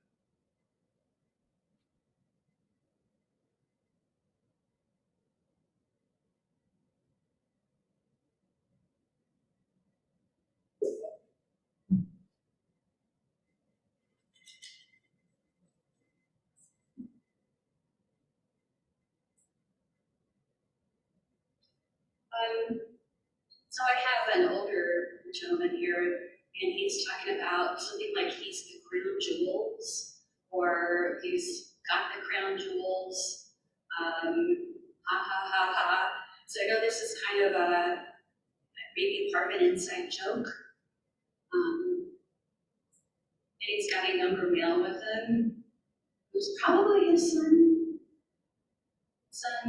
So I have an older gentleman here, and he's talking about something like he's the crown jewels, or he's got the crown jewels. Ha ha ha ha. So I know this is kind of maybe part of an inside joke. And he's got a younger male with him, who's probably his son,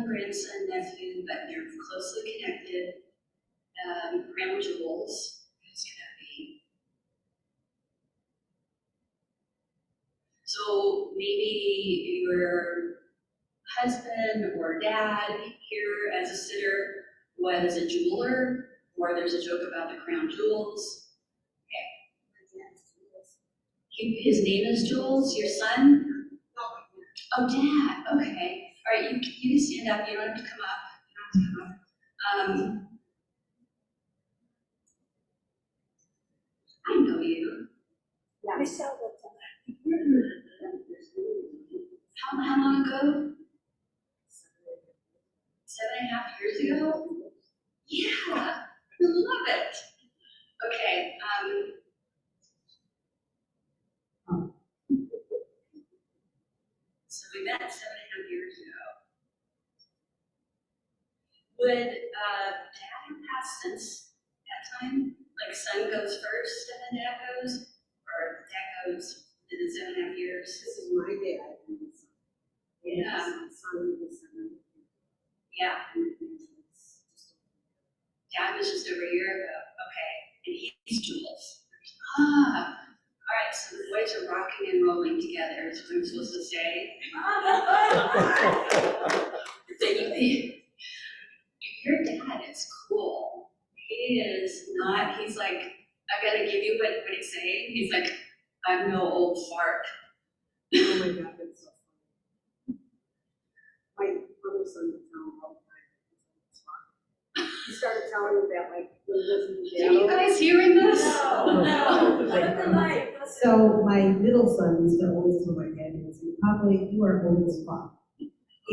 grandson, nephew, but they're closely connected. Crown jewels. Who's gonna be? So maybe your husband or dad here as a sitter was a jeweler, or there's a joke about the crown jewels. Okay. His name is Jules, your son? Oh, dad, okay. All right, you can stand up, you don't have to come up. You don't have to come up. I know you. Yeah. Michelle Wilson. How long ago? 7.5 years ago? Yeah, I love it. Okay, so we met 7.5 years ago. Would dad have passed since that time? Like son goes first and then dad goes? Or dad goes in the 7.5 years? This is my dad. Yeah. Son was 7. Yeah. Dad was just over a year ago. Okay, and he's Jules. All right, so the boys are rocking and rolling together, is what I'm supposed to say. Your dad is cool. He is not, he's like, I gotta give you what he's saying. He's like, I'm no old fart. Oh my God, that's so funny. My brother's son would tell him all the time. He started telling him that, like, when he was in the Are you guys hearing this? So my middle son used to always tell my dad, he would say, Papa, you are old as fuck.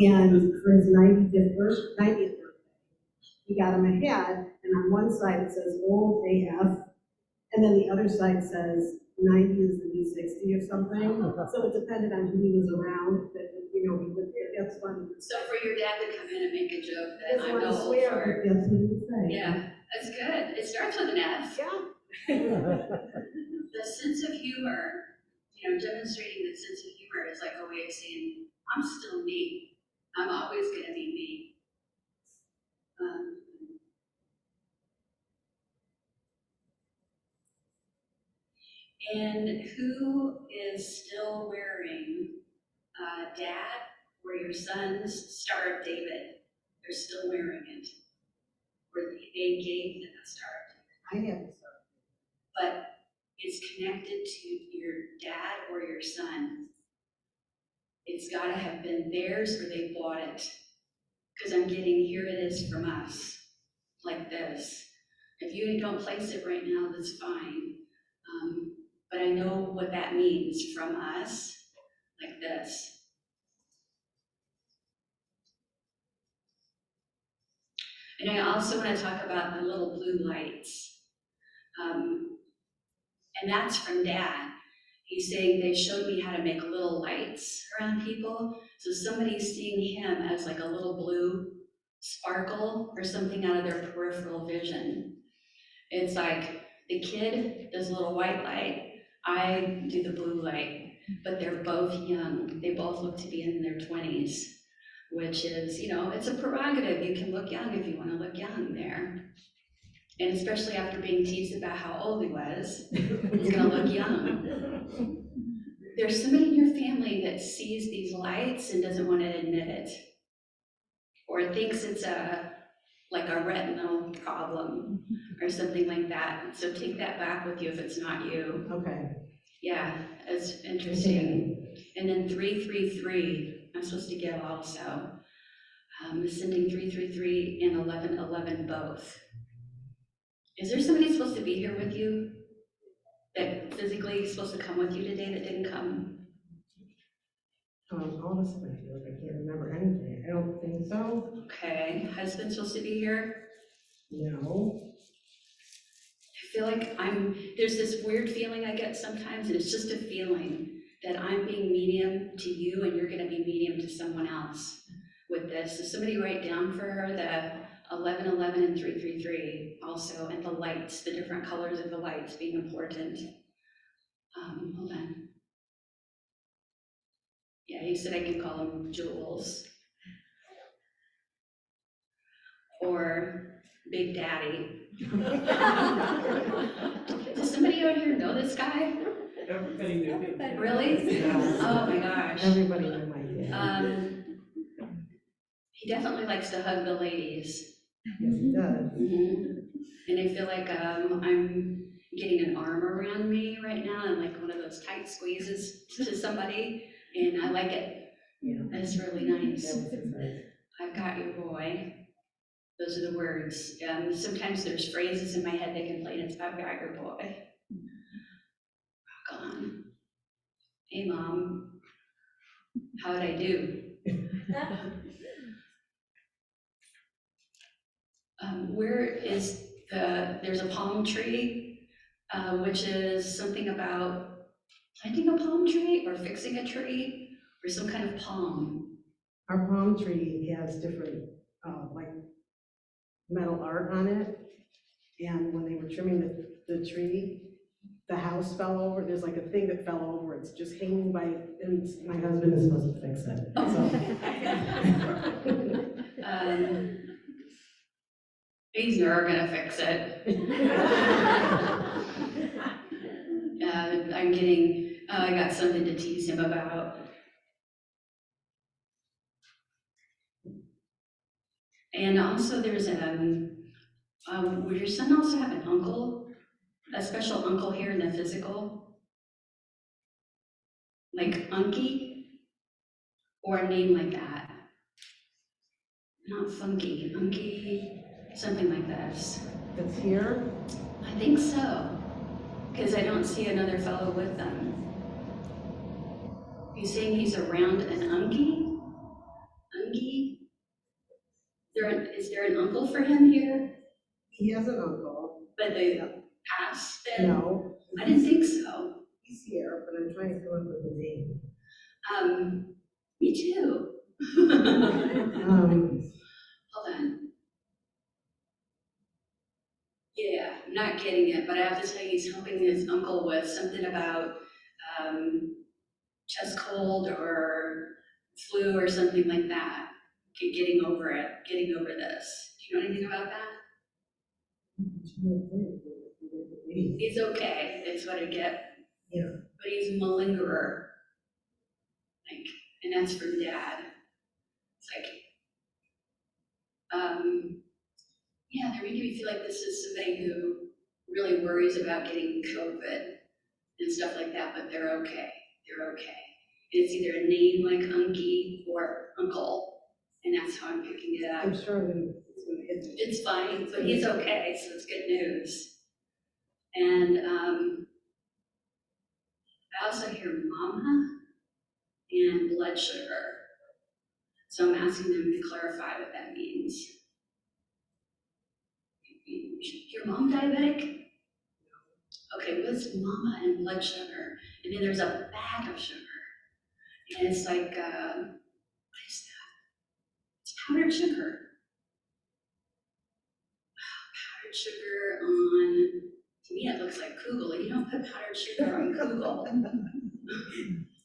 And for his 90th birthday, he got him a hat, and on one side it says old AF, and then the other side says 90 is the new 60 or something. So it depended on who he was around, that, you know, he would, that's funny. So for your dad to come in and make a joke that That's I'm what no I old swear, fart. that's what he would say. Yeah, that's good. It starts with an F. Yeah. The sense of humor, you know, demonstrating the sense of humor is like a way of saying, I'm still me. I'm always gonna be me. And who is still wearing Dad or your son's Star of David? They're still wearing it. Or they gave them a Star of David. I have this. But it's connected to your dad or your son. It's gotta have been theirs or they bought it. Because I'm getting, here it is from us, like this. If you don't place it right now, that's fine. But I know what that means from us, like this. And I also want to talk about the little blue lights. And that's from Dad. He's saying they showed me how to make little lights around people. So somebody's seeing him as like a little blue sparkle or something out of their peripheral vision. It's like the kid does a little white light, I do the blue light, but they're both young. They both look to be in their 20s, which is, you know, it's a prerogative. You can look young if you want to look young there. And especially after being teased about how old he was, he's gonna look young. There's somebody in your family that sees these lights and doesn't want to admit it, or thinks it's like a retinal problem or something like that. So take that back with you if it's not you. Okay. Yeah, it's interesting. And then 333, I'm supposed to give also. Sending 333 and 1111 both. Is there somebody supposed to be here with you that physically is supposed to come with you today that didn't come? All of a sudden I feel like I can't remember anything. I don't think so. Okay, husband's supposed to be here? No. I feel like there's this weird feeling I get sometimes, and it's just a feeling that I'm being medium to you and you're gonna be medium to someone else with this. So somebody write down for her the 1111 and 333 also, and the lights, the different colors of the lights being important. Hold on. Yeah, he said I can call him Jules. Or Big Daddy. Does somebody out here know this guy? Everybody knew him. Really? Yeah. Oh my gosh. Everybody knew my dad. He definitely likes to hug the ladies. Yes, he does. And I feel like I'm getting an arm around me right now, and like one of those tight squeezes to somebody, and I like it. Yeah. That's really nice. That was nice. I've got you, boy. Those are the words. Sometimes there's phrases in my head that can play, and it's I've got your boy. Rock on. Hey, Mom. How'd I do? Where is there's a palm tree, which is something about planting a palm tree or fixing a tree or some kind of palm. Our palm tree has different, like, metal art on it. And when they were trimming the tree, the house fell over. There's like a thing that fell over. It's just hanging by, and my husband is supposed to fix it. So. He's never gonna fix it. I'm getting, I got something to tease him about. And also there's, would your son also have an uncle, a special uncle here in the physical? Like Unky? Or a name like that? Not Funky, Unky, something like this. It's here. I think so, because I don't see another fellow with them. You saying he's around an Unky? Unky? Is there an uncle for him here? He has an uncle. But they passed then? No. I didn't think so. He's here, but I'm trying to come up with a name. Me too. Hold on. Yeah, I'm not getting it, but I have to tell you, he's helping his uncle with something about chest cold or flu or something like that. Getting over it, getting over this. Do you know anything about that? He's okay, that's what I get. Yeah. But he's a malingerer. Like, and that's from Dad. It's like, yeah, they're making me feel like this is somebody who really worries about getting COVID and stuff like that, but they're okay. They're okay. And it's either a name like Unky or Uncle, and that's how I'm picking it up. I'm sure it's gonna hit me. It's fine, but he's okay, so it's good news. And I also hear mama and blood sugar. So I'm asking them to clarify what that means. Your mom diabetic? Okay, what's mama and blood sugar? And then there's a bag of sugar. And it's like, what is that? It's powdered sugar. Powdered sugar on, to me it looks like Kugel. You don't put powdered sugar on Kugel.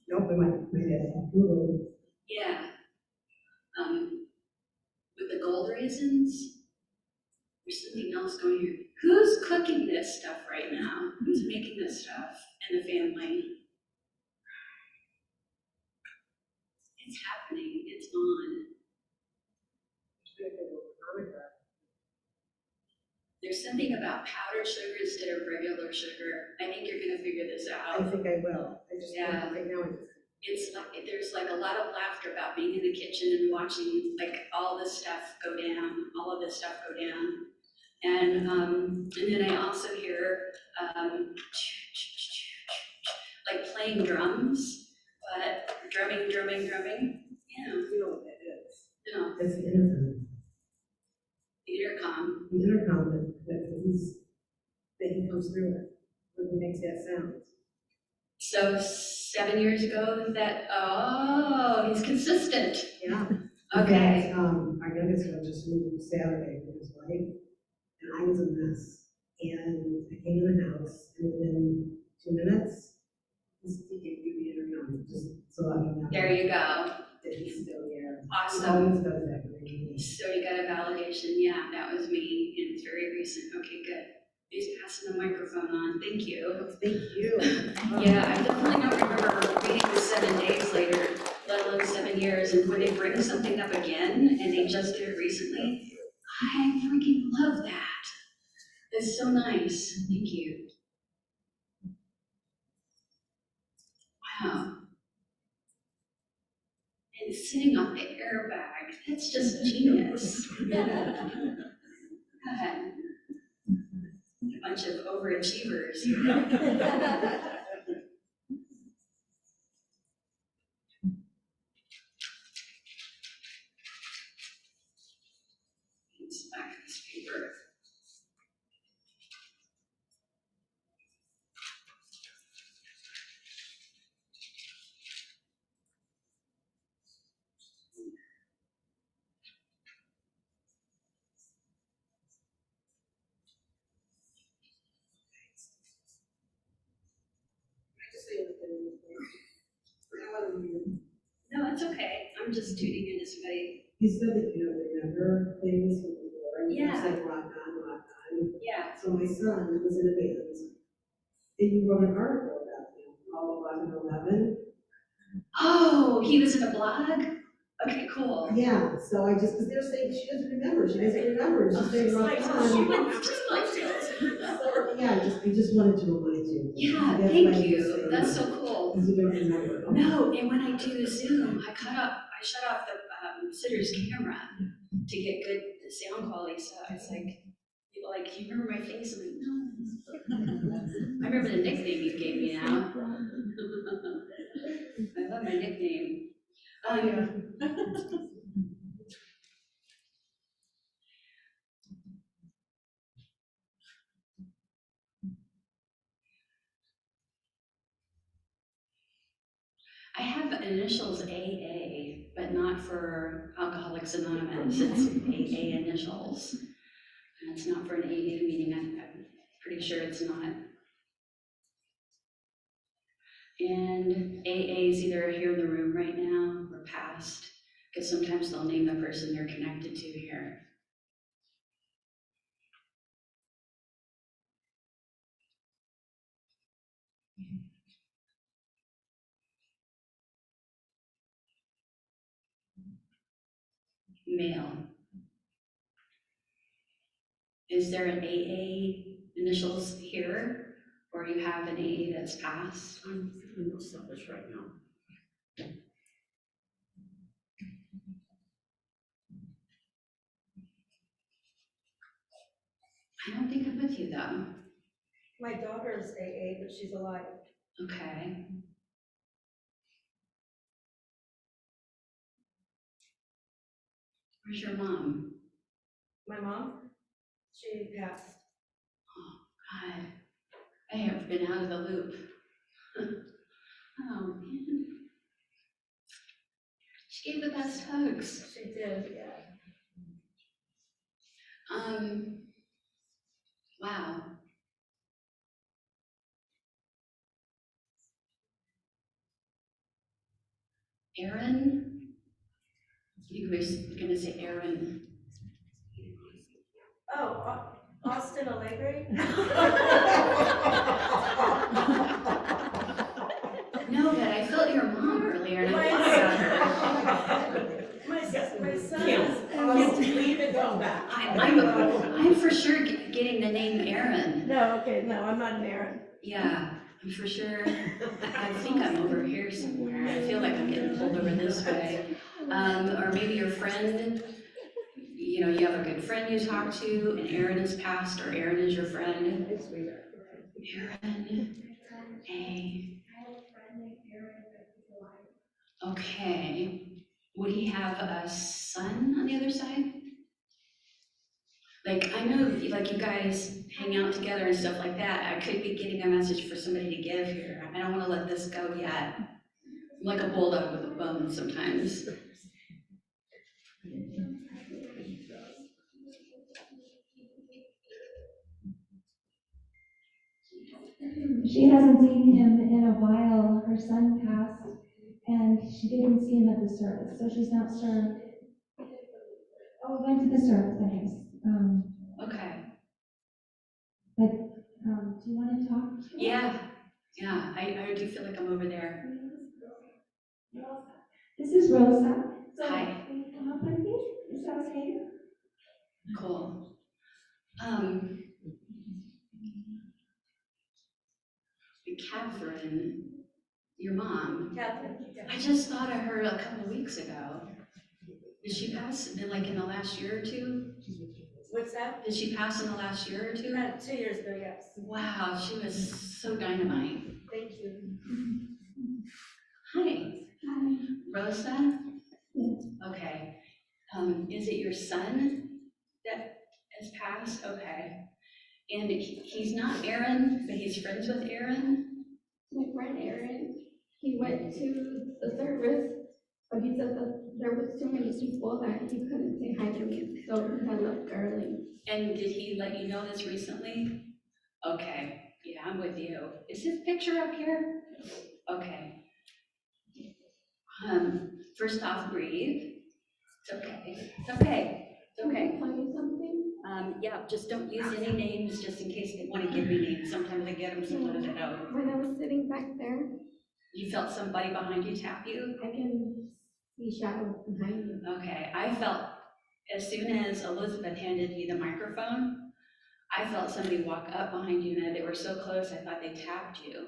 Nope, we might have Google. Yeah. With the gold raisins, there's something else going here. Who's cooking this stuff right now? Who's making this stuff in the family? It's happening, it's on. There's something about powdered sugar instead of regular sugar. I think you're gonna figure this I out. think I will. I just, Yeah. right now, It's like, there's like a lot of laughter about being in the kitchen and watching like all this stuff go down, all of this stuff go down. And then I also hear like playing drums, but drumming. Yeah, you know what that is. no, It's the intercom. the intercom. The intercom that he comes through with, when he makes that sound. So 7 years ago that, oh, he's consistent. Yeah. Okay. Because, our youngest one just moved Saturday with his wife, and I was a mess. And I came in the house, and within 2 minutes, he gave me the intercom, just so I can know There you go. that he's still here. He Awesome. always does that for me. So you got a validation. Yeah, that was me. And it's very recent. Okay, good. He's passing the microphone on. Thank you. Thank you. Yeah, I definitely don't remember reading this 7 days later, let alone 7 years. And when they bring something up again, and they just did it recently, I freaking love that. It's so nice. Thank you. Wow. And sitting on the airbag, that's just genius. God. A bunch of overachievers here. It's back to this paper. No, it's okay. I'm just tuning into somebody. You said that you don't remember things from before, and you Yeah. said, well, I'm not So my son was in a band, and you wrote an article about him, all 11/11. Oh, he was in a blog? Okay, cool. Yeah, so I just, because they're saying she doesn't remember, she's saying rock on. She would just like to. So, yeah, I just wanted to remind you. Yeah, That's why thank I you. just say That's that, so cool. because you don't remember. No, and when I do Zoom, I shut off the sitter's camera to get good sound quality. So it's like, people are like, "Do you remember my face?" I'm like, "No." I remember the nickname you gave me now. I love my nickname. I have initials AA, but not for Alcoholics Anonymous. It's AA initials. And it's not for an AA meeting. I'm pretty sure it's not. And AA is either here in the room right now or past, because sometimes they'll name the person they're connected to here. Male. Is there an AA initials here, or you have an AA that's passed? I'm feeling real selfish right now. I don't think I'm with you though. My daughter is AA, but she's alive. Okay. Where's your mom? My mom, she passed. Oh, God. I have been out of the loop. Oh, man. She gave the best hugs. She did, yeah. Wow. Aaron? You were gonna say Aaron. Oh, Austin Allegri? No, but I felt your mom earlier and I thought about her. My son is Leave it, go back. I'm for sure getting the name Aaron. No, okay, no, I'm not an Aaron. Yeah, I'm for sure. I think I'm over here somewhere. I feel like I'm getting pulled over this way. Or maybe your friend, you know, you have a good friend you talk to, and Aaron is passed, or Aaron is your friend. Aaron, hey. Okay. Would he have a son on the other side? Like, I know, like, you guys hang out together and stuff like that. I could be getting a message for somebody to give here. I don't want to let this go yet. I'm like a bulldog with a bone sometimes. She hasn't seen him in a while. Her son passed, and she didn't see him at the service, so she's not sure. Oh, we went to the service, I guess. Okay. But do you want to talk? Yeah. Yeah, I do feel like I'm over there. This is Rosa. So Hi. can you come up with me? Is that okay? Cool. Catherine, your mom. Catherine. I just thought of her a couple of weeks ago. Did she pass in the last year or two? What's that? Did she pass in the last year or two? 2 years ago, yes. Wow, she was so dynamite. Thank you. Hi, Hi. Rosa? Yes. Okay. Is it your son that has passed? Okay. And he's not Aaron, but he's friends with Aaron? My friend Aaron, he went to the service, but he said that there was too many people that he couldn't say hi to me, so he had left early. And did he let you know this recently? Okay, yeah, I'm with you. Is his picture up here? Okay. First off, breathe. It's okay. It's okay. It's okay. Can I tell you something? Yeah, just don't use any names just in case they want to give me names. Sometimes I get them, sometimes I don't. When I was sitting back there, You felt somebody behind you tap you? I can see shadows behind you. Okay, I felt, as soon as Elizabeth handed you the microphone, I felt somebody walk up behind you and they were so close, I thought they tapped you.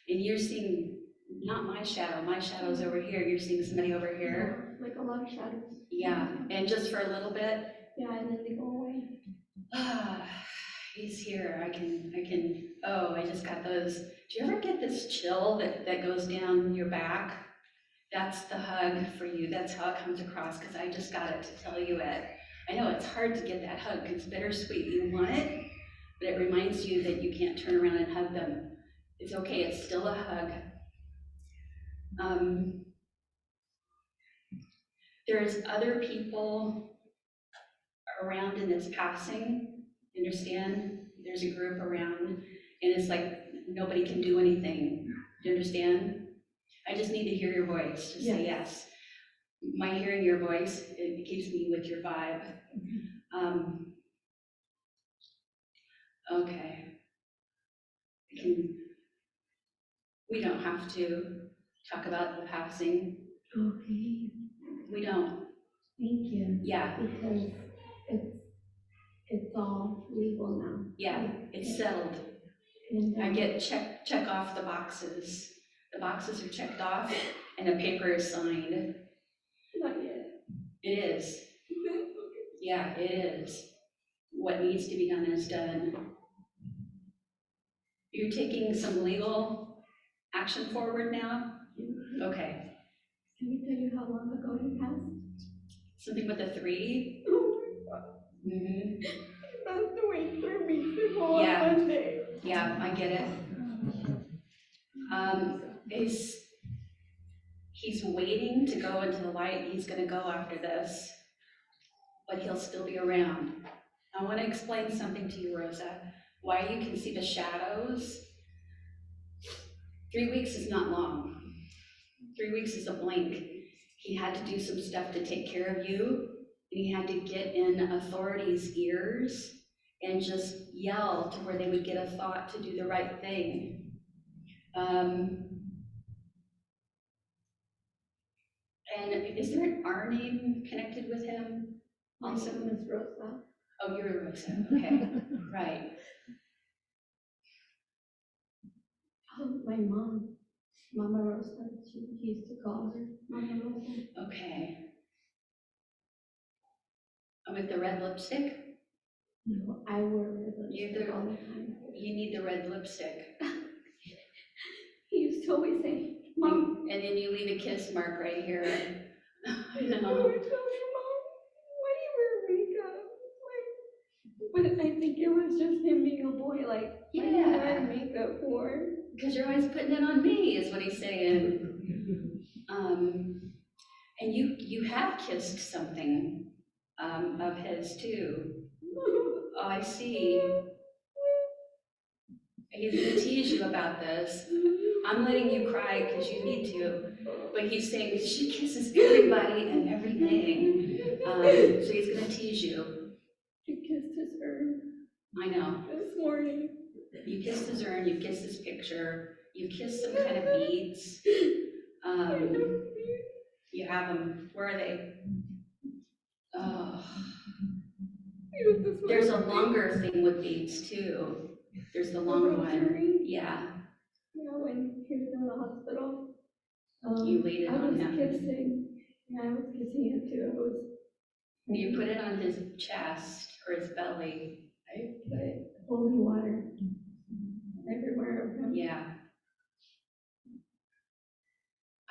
And you're seeing, not my shadow's over here, you're seeing somebody over here. Like a lot of shadows. Yeah, and just for a little bit. Yeah, and then they go away. He's here, I can, oh, I just got those. Do you ever get this chill that goes down your back? That's the hug for you, that's how it comes across, because I just got it to tell you it. I know it's hard to get that hug, because it's bittersweet, you want it, but it reminds you that you can't turn around and hug them. It's okay, it's still a hug. There's other people around in this passing, you understand? There's a group around, and it's like nobody can do anything, do you understand? I just need to hear your voice, just say yes. My hearing your voice, it keeps me with your vibe. Okay. We don't have to talk about the passing. Okay, We don't. thank you. Yeah, Because it's all legal now. yeah, it's settled. And I get check off the boxes. The boxes are checked off and the paper is signed. not yet. It is. Yeah, it is. What needs to be done is done. You're taking some legal action forward now? Okay. Can we tell you how long ago you passed? Something with a 3? Oh my God. Mm-hmm. He passed away 3 weeks ago Yeah. on Monday. Yeah, I get it. He's waiting to go into the light. He's going to go after this, but he'll still be around. I want to explain something to you, Rosa. Why you can see the shadows. 3 weeks is not long. 3 weeks is a blink. He had to do some stuff to take care of you, and he had to get in authorities' ears and just yell to where they would get a thought to do the right thing. And is there an R name connected with him also? My name is Rosa. Oh, you're Rosa, okay, right. My mom, Mama Rosa, she used to call her Mama Rosa. Okay. With the red lipstick? No, I wear red You lipstick do. all the time. You need the red lipstick. He used to always say, Mom. And then you leave a kiss mark right here. I I know. would tell me, Mom, why do you wear makeup? But I think it was just him being a boy, like, why do you wear makeup for? Because you're always putting it on me, is what he's saying. And you have kissed something of his too. Oh, I see. He's gonna tease you about this. I'm letting you cry because you need to. But he's saying she kisses everybody and everything. So he's gonna tease you. He kissed his urn I know. this morning. You kissed his urn, you kissed his picture, you kissed some kind of beads. You have them. Where are they? Oh. There's a longer thing with beads too. There's the long one. Yeah. Yeah, when he was in the hospital. You laid it on him. I was kissing it too. You put it on his chest or his belly. I put holy water everywhere of him. Yeah.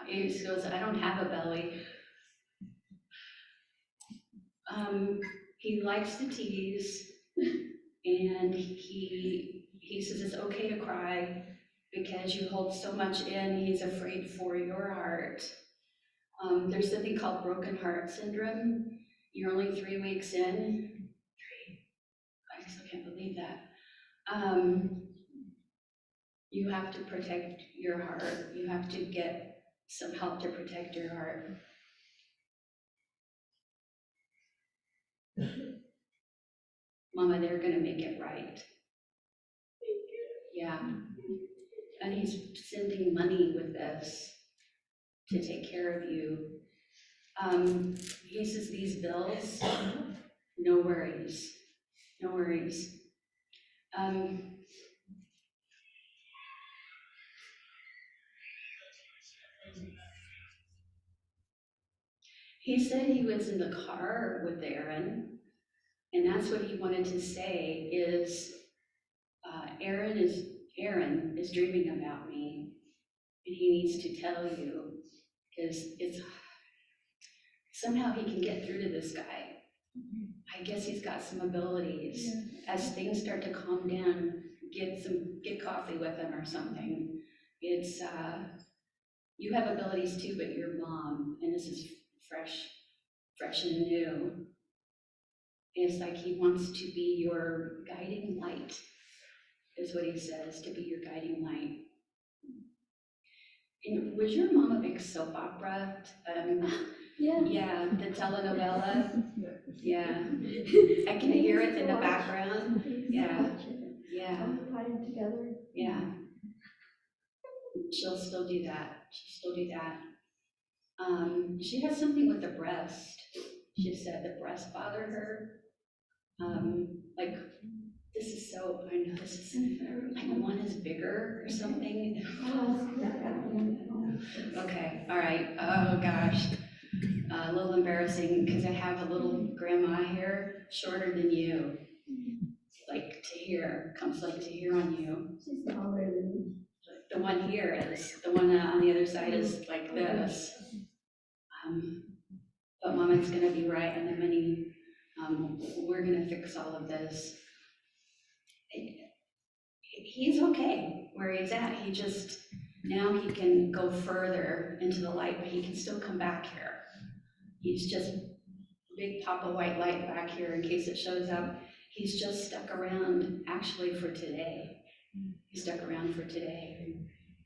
He goes, I don't have a belly. He likes to tease, and he says it's okay to cry because you hold so much in. He's afraid for your heart. There's something called broken heart syndrome. You're only 3 weeks in. I still can't believe that. You have to protect your heart. You have to get some help to protect your heart. Mama, they're gonna make it right. Yeah. And he's sending money with this to take care of you. He says these bills, no worries, no worries. He said he was in the car with Aaron, and that's what he wanted to say is, Aaron is dreaming about me, and he needs to tell you, because it's, somehow he can get through to this guy. I guess he's got some abilities. As things start to calm down, get coffee with him or something. It's, you have abilities too, but your mom, and this is fresh and new. It's like he wants to be your guiding light, is what he says, to be your guiding light. And was your mom a big soap opera? Yeah, the telenovela. Yeah, I can hear it in the background. Yeah, yeah, yeah. She'll still do that. She'll still do that. She has something with the breast. She said the breast bothered her. Like, this is so, I know this is, like one is bigger or something. Okay, all right, oh gosh. A little embarrassing because I have a little grandma hair shorter than you. Like to here, comes like to here on you. She's taller than me. The one here is, the one on the other side is like this. But Mama's gonna be right on the money. We're gonna fix all of this. He's okay where he's at. He just, now he can go further into the light, but he can still come back here. He's just big pop of white light back here in case it shows up. He's just stuck around actually for today. He's stuck around for today.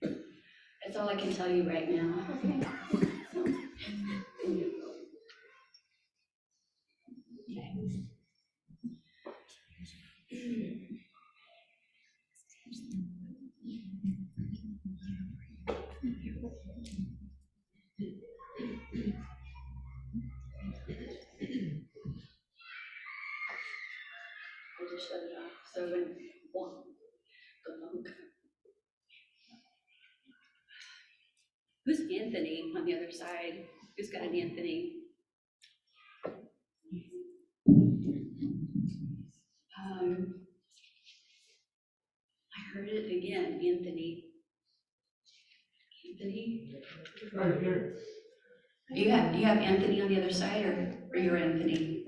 That's all I can tell you right now. I just shut it off, so it went long. Who's Anthony on the other side? Who's got an Anthony? I heard it again, Anthony. Anthony? Right here. You have Anthony on the other side, or you're Anthony?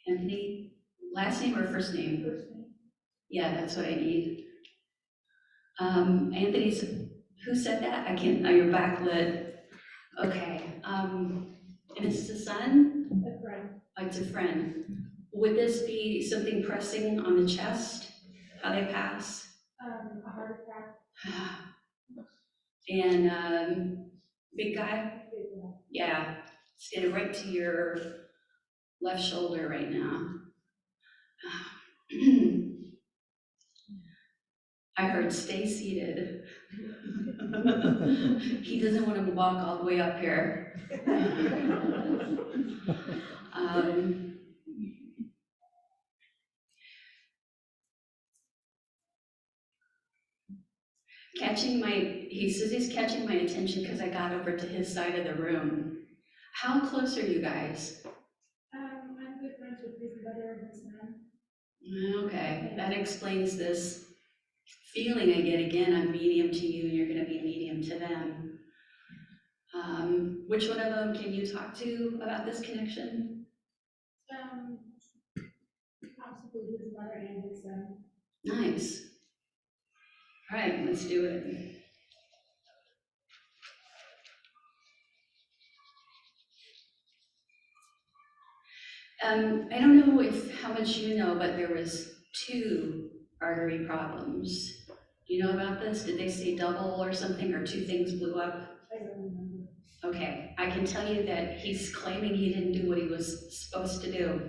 Anthony, last name or first name? First name. Yeah, that's what I need. Anthony's, who said that? I can't, oh, you're backlit. Okay, and it's a son? A friend. Oh, it's a friend. Would this be something pressing on the chest? How they pass? A heart attack. And big guy? Yeah, it's getting right to your left shoulder right now. I heard stay seated. He doesn't want to walk all the way up here. He says he's catching my attention because I got over to his side of the room. How close are you guys? I'm good friends with his brother and his mom. Okay, that explains this feeling I get again. I'm medium to you and you're going to be medium to them. Which one of them can you talk to about this connection? Possibly his mother and his son. Nice. All right, let's do it. I don't know how much you know, but there was 2 artery problems. Do you know about this? Did they say double or something, or 2 things blew up? I don't remember. Okay, I can tell you that he's claiming he didn't do what he was supposed to do.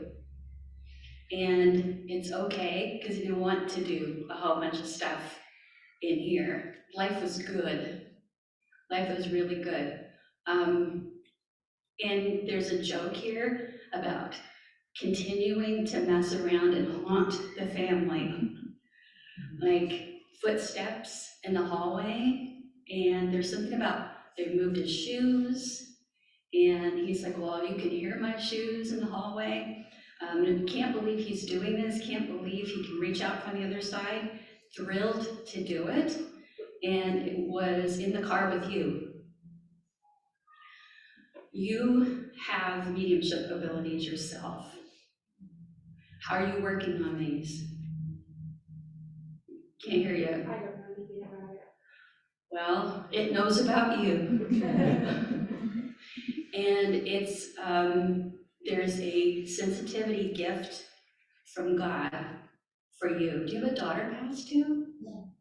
And it's okay, because he didn't want to do a whole bunch of stuff in here. Life was good. Life was really good. And there's a joke here about continuing to mess around and haunt the family. Like footsteps in the hallway, and there's something about they moved his shoes, and he's like, well, you can hear my shoes in the hallway. Can't believe he's doing this, can't believe he can reach out from the other side. Thrilled to do it, and it was in the car with you. You have mediumship abilities yourself. How are you working on these? Can't hear you. I don't know anything about it. Well, it knows about you. And it's, there's a sensitivity gift from God for you. Do you have a daughter passed too? No.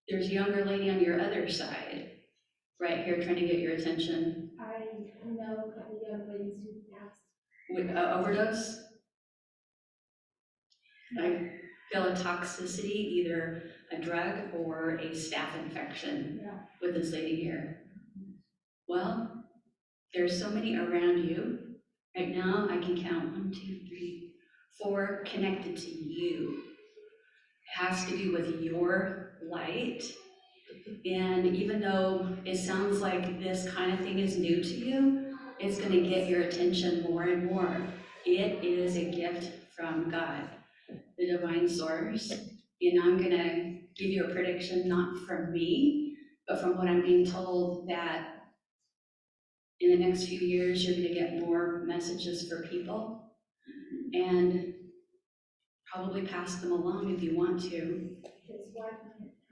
There's a younger lady on your other side, right here, trying to get your attention. I know a couple of young ladies who passed. With overdose? I feel a toxicity, either a drug or a staph infection Yeah. with this lady here. Well, there's so many around you. Right now, I can count 1, 2, 3, 4 connected to you. It has to do with your light. And even though it sounds like this kind of thing is new to you, it's going to get your attention more and more. It is a gift from God, the divine source. And I'm going to give you a prediction, not from me, but from what I'm being told, that in the next few years, you're going to get more messages for people, and probably pass them along if you want to. His wife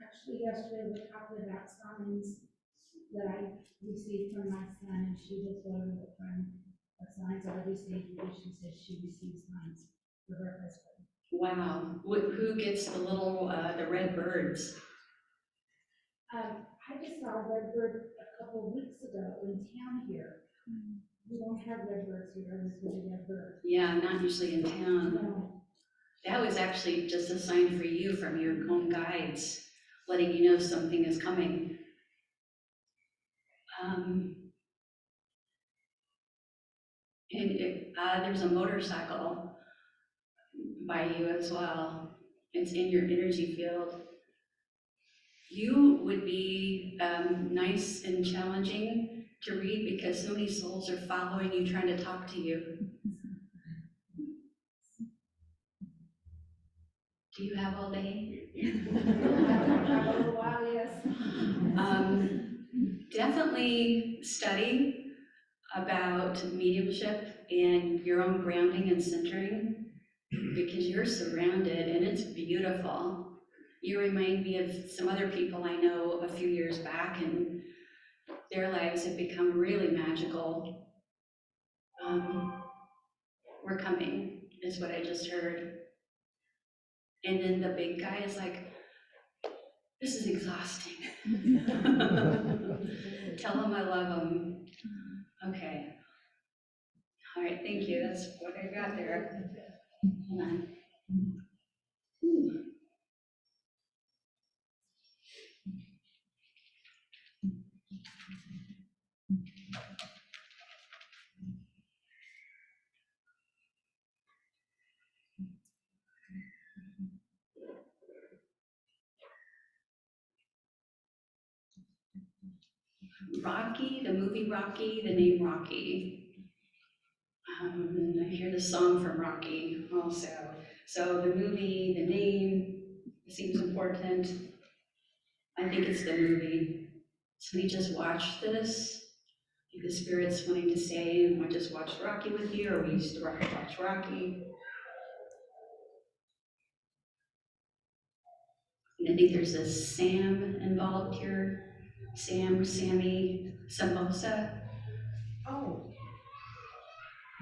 actually yesterday was talking about signs that I received from my son, and she was one of the signs that I received, and she says she received signs for her husband. Wow, who gets the little, the red birds? I just saw a red bird a couple of weeks ago in town here. We don't have red birds here, this was a red bird. Yeah, not usually in town. No. That was actually just a sign for you from your own guides, letting you know something is coming. There's a motorcycle by you as well. It's in your energy field. You would be nice and challenging to read because so many souls are following you, trying to talk to you. Do you have all day? A little while, yes. Definitely study about mediumship and your own grounding and centering, because you're surrounded and it's beautiful. You remind me of some other people I know a few years back, and their lives have become really magical. We're coming, is what I just heard. And then the big guy is like, this is exhausting. Tell him I love him. Okay. All right, thank you. That's what I got there. Hold on. Rocky, the movie Rocky, the name Rocky. I hear the song from Rocky also. So the movie, the name seems important. I think it's the movie. So we just watch this. If the Spirit's wanting to say, I just watched Rocky with you, or we used to watch Rocky. And I think there's a Sam involved here. Sammy, Samosa. Oh.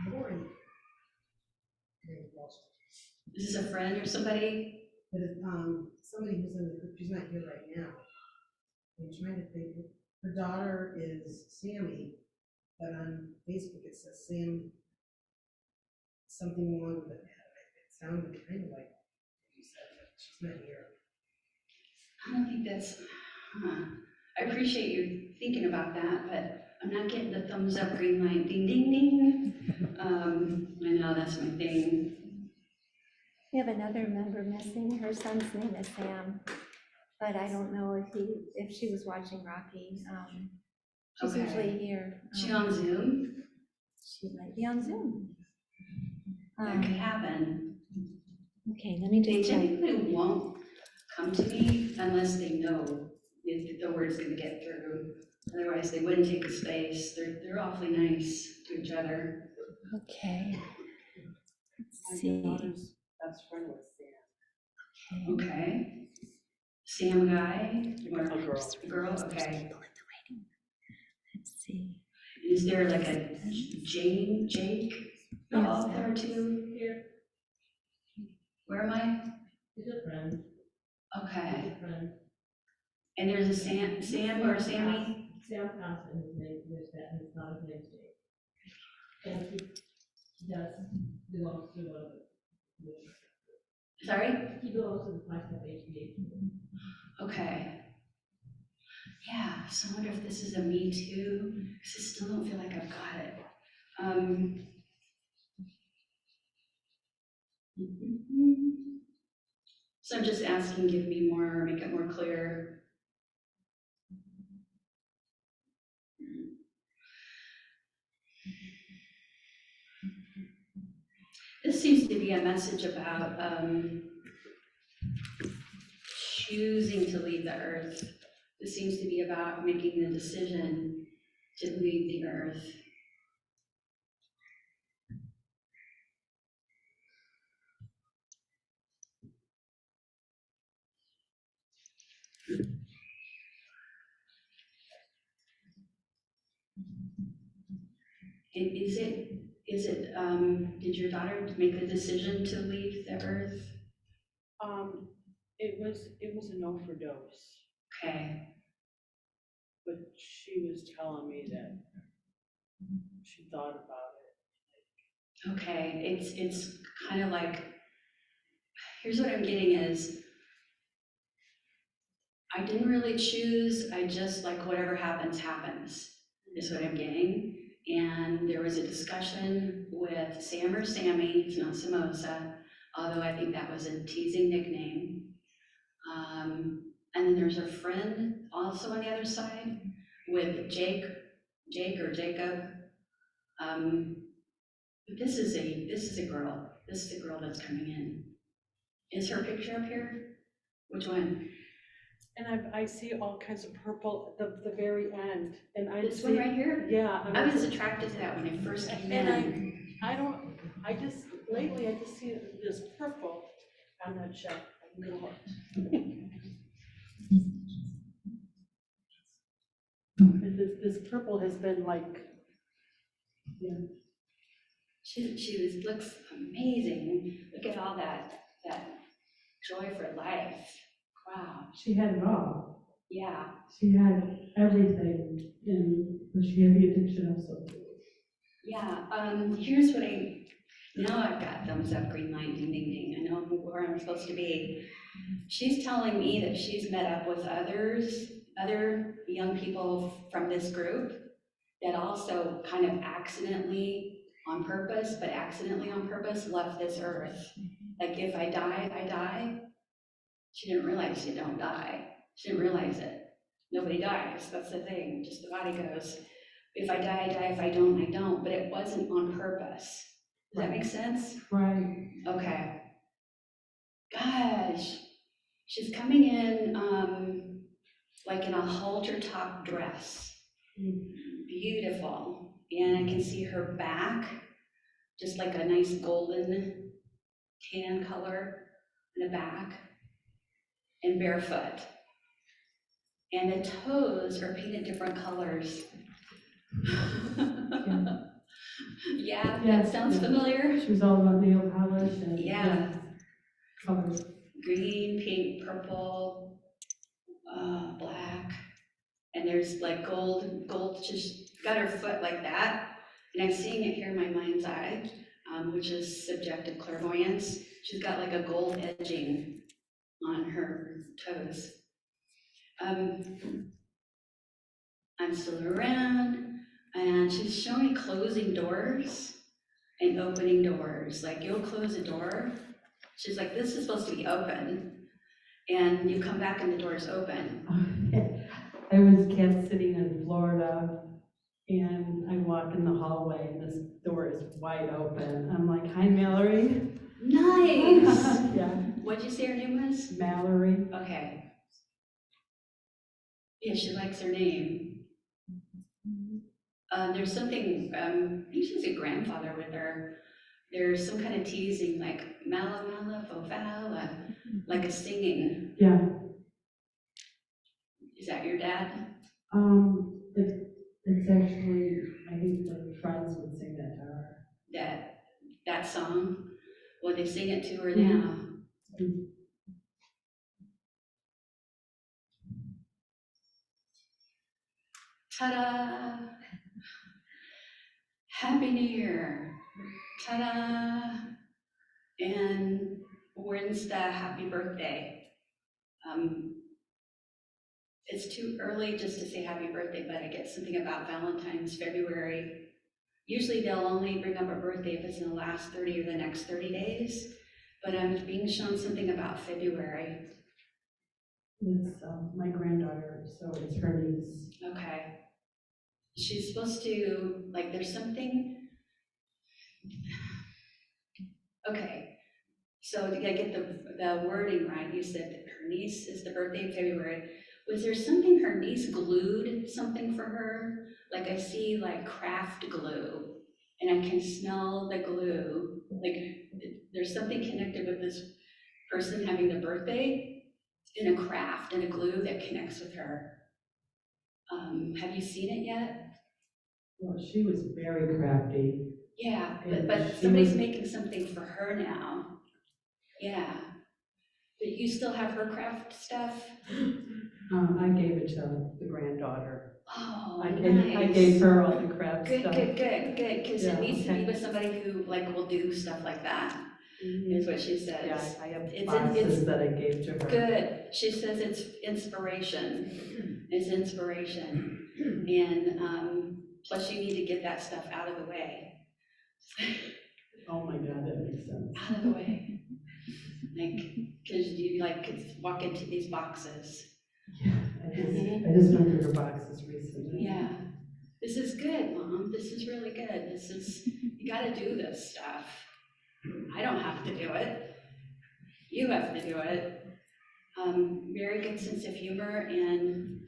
Doreen. Is this a friend or somebody? But it's, somebody who's in the group, she's not here right now. I'm trying to think, her daughter is Sammy, but on Facebook it says Sam, something wrong with it. sounded kind of like you said, but she's not here. I don't think that's, I appreciate you thinking about that, but I'm not getting the thumbs up, green light, ding, ding, ding. I know that's my thing. We have another member missing. Her son's name is Sam, but I don't know if she was watching Rocky. She's Okay. usually here. She on Zoom? She might be on Zoom. That could happen. Okay, let me They just check. typically won't come to me unless they know if the word's gonna get through. Otherwise, they wouldn't take a space. They're awfully nice to each other. Okay. Let's My see. daughter's best friend was Sam. Okay. Sam guy or A girl. girl? Okay. Let's see. Is there like a Jake involved there too? Here. Where am I? He's a friend. Okay. He's a friend. And there's a Sam or Sammy? Sam passed in his name, there's that, and it's not his name Jake. And he does belong to Sorry? he belongs to the class of HBA. Okay. Yeah, so I wonder if this is a me too, because I still don't feel like I've got it. So I'm just asking, give me more, make it more clear. This seems to be a message about choosing to leave the earth. This seems to be about making the decision to leave the earth. And did your daughter make the decision to leave the earth? It was an overdose, Okay, but she was telling me that she thought about it. okay, it's kind of like, here's what I'm getting is, I didn't really choose, I just like whatever happens, happens, is what I'm getting. And there was a discussion with Sam or Sammy, it's not Samosa, although I think that was a teasing nickname. And then there's a friend also on the other side with Jake or Jacob. But this is a girl. This is a girl that's coming in. Is her picture up here? Which one? And I see all kinds of purple at the very end, and I This see. one right here? Yeah. I was attracted to that when I first came in. And lately I just see this purple. I'm not sure. I'm gonna look. And this purple has been like, yeah. She looks amazing. Look at all that joy for life. Wow. She had it all. Yeah. She had everything, but she had the addiction also. Yeah. Here's what now I've got thumbs up, green light, ding, ding, ding. I know where I'm supposed to be. She's telling me that she's met up with other young people from this group that also kind of accidentally on purpose left this earth. Like if I die, I die. She didn't realize you don't die. She didn't realize it. Nobody dies, that's the thing, just the body goes. If I die, I die, if I don't, I don't, but it wasn't on purpose. Does that make sense? Right. Okay. Gosh, she's coming in like in a halter top dress. Beautiful. And I can see her back, just like a nice golden tan color in the back, and barefoot. And the toes are painted different colors. Yeah, that sounds familiar. She was all about nail polish and. Yeah. Colors. Green, pink, purple, black, and there's like gold, just got her foot like that. And I'm seeing it here in my mind's eye. which is subjective clairvoyance. She's got like a gold edging on her toes. I'm still around, and she's showing me closing doors and opening doors. Like, you'll close a door. She's like, this is supposed to be open. And you come back and the door's open. I was cat sitting in Florida, and I walk in the hallway, and this door is wide open. I'm like, hi, Mallory. Nice. Yeah, What'd you say her name was? Mallory. Okay. Yeah, she likes her name. There's something, I think she's a grandfather with her. There's some kind of teasing, like mala mala fovala, like a singing. Yeah. Is that your dad? It's actually, I think the friends would sing that to her. That song? Well, they sing it to her now. Ta-da! Happy New Year! Ta-da! And when's the happy birthday? It's too early just to say happy birthday, but I get something about Valentine's, February. Usually they'll only bring up a birthday if it's in the last 30 or the next 30 days, but I'm being shown something about February. It's my granddaughter, so it's her niece. Okay. She's supposed to, like, there's something. Okay, so to get the wording right, you said that her niece is the birthday in February. Was there something her niece glued something for her? Like, I see like craft glue, and I can smell the glue. Like, there's something connected with this person having the birthday in a craft and a glue that connects with her. Have you seen it yet? Well, she was very crafty. Yeah, And but she somebody's was- making something for her now. Yeah. But you still have her craft stuff? I gave it to the granddaughter. Oh, I nice. gave her all the craft Good, stuff. good, because Yeah, it needs to okay. be with somebody who like will do stuff like that, is what she says. Yeah, I have It's boxes that I gave to her. good. She says it's inspiration. It's inspiration. And plus you need to get that stuff out of the way. Oh my God, that makes sense. Out of the way. Like, because you like could walk into these boxes. Yeah, I just went through her boxes recently. Yeah. This is good, Mom. This is really good. You gotta do this stuff. I don't have to do it. You have to do it. Very good sense of humor and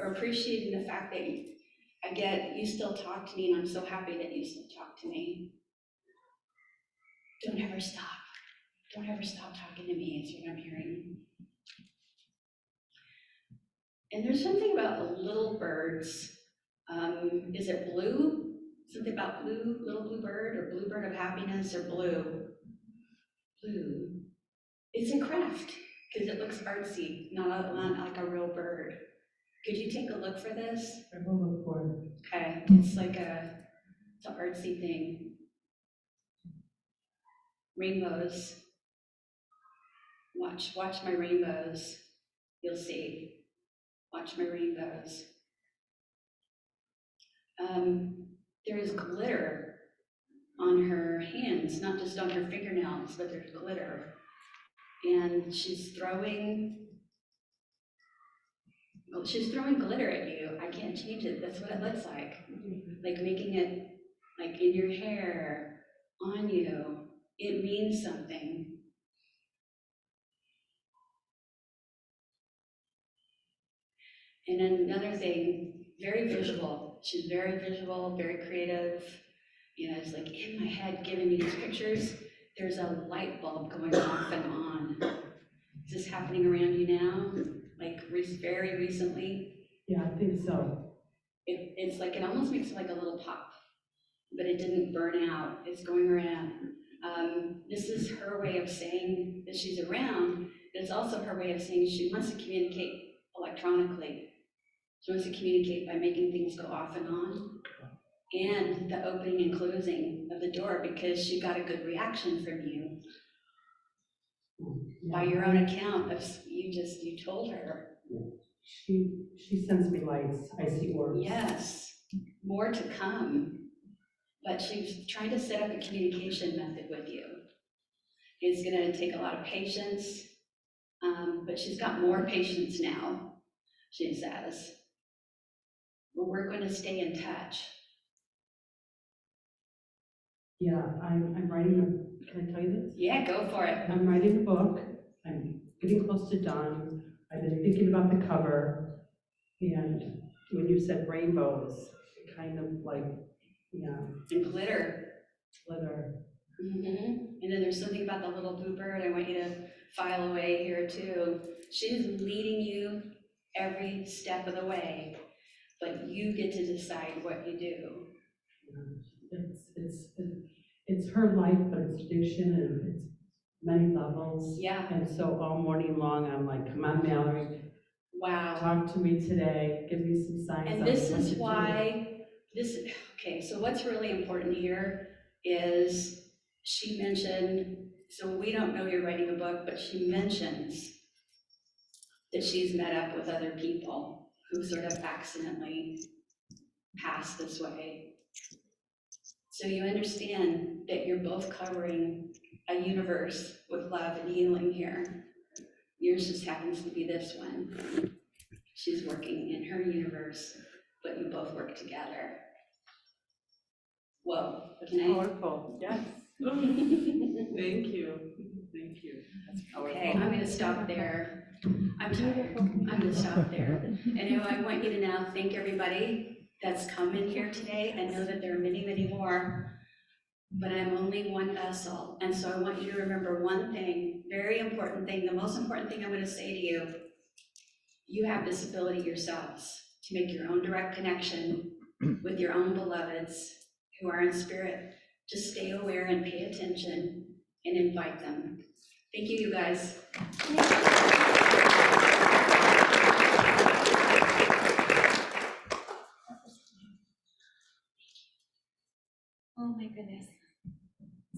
appreciating the fact that you still talk to me, and I'm so happy that you still talk to me. Don't ever stop. Don't ever stop talking to me, is what I'm hearing. And there's something about little birds. Is it blue? Something about blue, little blue bird, or blue bird of happiness, or blue? Blue. It's a craft, because it looks artsy, not like a real bird. Could you take a look for this? I will look for it. Okay, it's like it's an artsy thing. Rainbows. Watch my rainbows. You'll see. Watch my rainbows. There is glitter on her hands, not just on her fingernails, but there's glitter. And she's throwing glitter at you. I can't change it. That's what it looks like. Like making it like in your hair, on you. It means something. And then another thing, very visual. She's very visual, very creative. You know, it's like in my head giving me these pictures. There's a light bulb going off and on. Is this happening around you now? Like very recently? Yeah, I think so. It's like, it almost makes it like a little pop, but it didn't burn out. It's going around. This is her way of saying that she's around, but it's also her way of saying she wants to communicate electronically. She wants to communicate by making things go off and on. and the opening and closing of the door, because she got a good reaction from you. By your own account of, you told her. She sends me lights, I see orbs. Yes, more to come. But she's trying to set up a communication method with you. It's gonna take a lot of patience, but she's got more patience now, she says. But we're gonna stay in touch. Yeah, I'm writing can I tell you this? Yeah, go for it. I'm writing a book, I'm getting close to done, I've been thinking about the cover, and when you said rainbows, it kind of like, yeah. And glitter. Glitter. And then there's something about the little bluebird I want you to file away here too. She's leading you every step of the way, but you get to decide what you do. It's her life, but it's fiction and it's many levels. Yeah. And so all morning long, I'm like, come on, Mallory. Wow. Talk to me today, give me some signs. And this is why, okay, so what's really important here is she mentioned, so we don't know you're writing a book, but she mentions that she's met up with other people who sort of accidentally passed this way. So you understand that you're both covering a universe with love and healing here. Yours just happens to be this one. She's working in her universe, but you both work together. Whoa, can I? Powerful, yes. Thank you. Thank you. That's powerful. Okay, I'm gonna stop there. I'm tired. I'm gonna stop there. And I want you to now thank everybody that's come in here today, and know that there are many, many more. But I'm only one vessel, and so I want you to remember one thing, very important thing, the most important thing I'm gonna say to you. You have this ability yourselves to make your own direct connection with your own beloveds who are in spirit. Just stay aware and pay attention and invite them. Thank you, you guys. Oh my goodness.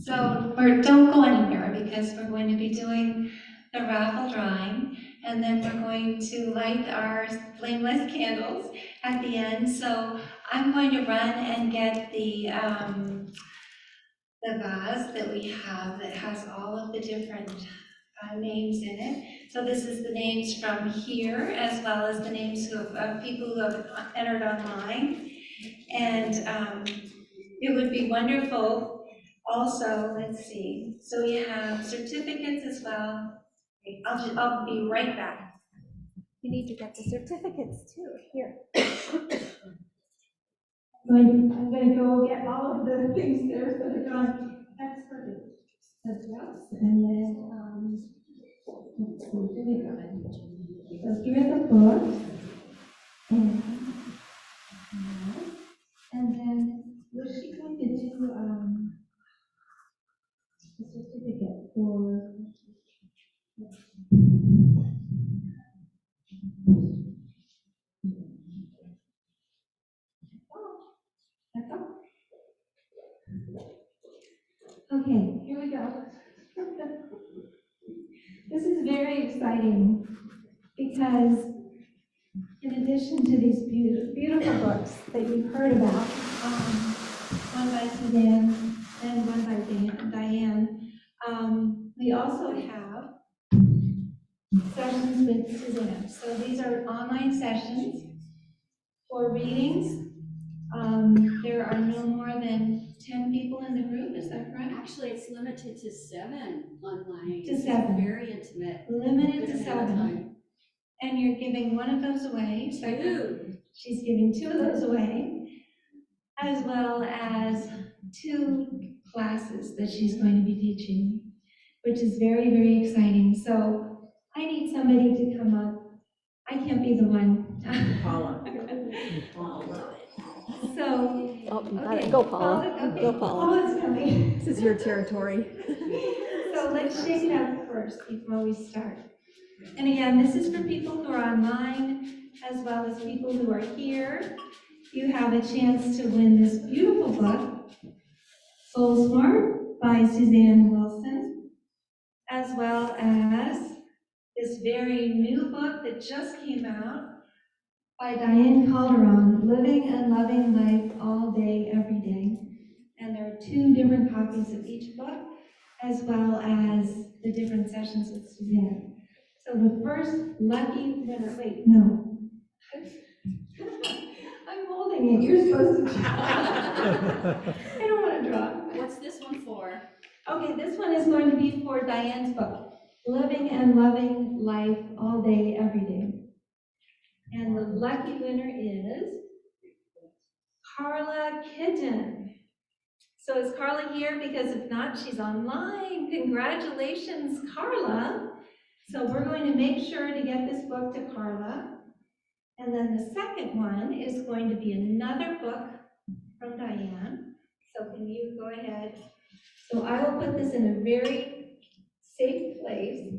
So, don't go anywhere, because we're going to be doing the raffle drawing, and then we're going to light our flameless candles at the end. So I'm going to run and get the vase that we have that has all of the different names in it. So this is the names from here, as well as the names of people who have entered online. And it would be wonderful also, let's see, so we have certificates as well. I'll be right back. You need to get the certificates too, here. I'm going to go get all of the things there so they're gone. That's perfect. That's yes. And then, let's see, here we go. So here are the books. And then, was she going to do a certificate for? That's all. Okay, here we go. This is very exciting because in addition to these beautiful books that you've heard about, one by Susanne and one by Diane, we also have sessions with Susanne. So these are online sessions for readings. There are no more than 10 people in the group, is that correct? Actually, it's limited to 7 online. To 7. It's very intimate. Limited to 7. And you're giving one of those away. Two. She's giving 2 of those away, as well as 2 classes that she's going to be teaching, which is very, very exciting. So I need somebody to come up. I can't be the one. Paula. So, Okay. Go, Paula. Okay. Go, Paula. Paula's coming. This is your territory. So let's shake it up first before we start. And again, this is for people who are online, as well as people who are here. you have a chance to win this beautiful book, Soul Smart by Susanne Wilson, as well as this very new book that just came out by Diane Calderon, Living and Loving Life All Day, Every Day. And there are 2 different copies of each book, as well as the different sessions with Susanne. So the first lucky winner, wait, no. I'm holding it, you're supposed to draw. I don't want to draw. What's this one for? Okay, this one is going to be for Diane's book, Living and Loving Life All Day, Every Day. And the lucky winner is Carla Kitten. So is Carla here? Because if not, she's online. Congratulations, Carla. So we're going to make sure to get this book to Carla. And then the second one is going to be another book from Diane. So can you go ahead? So I will put this in a very safe place.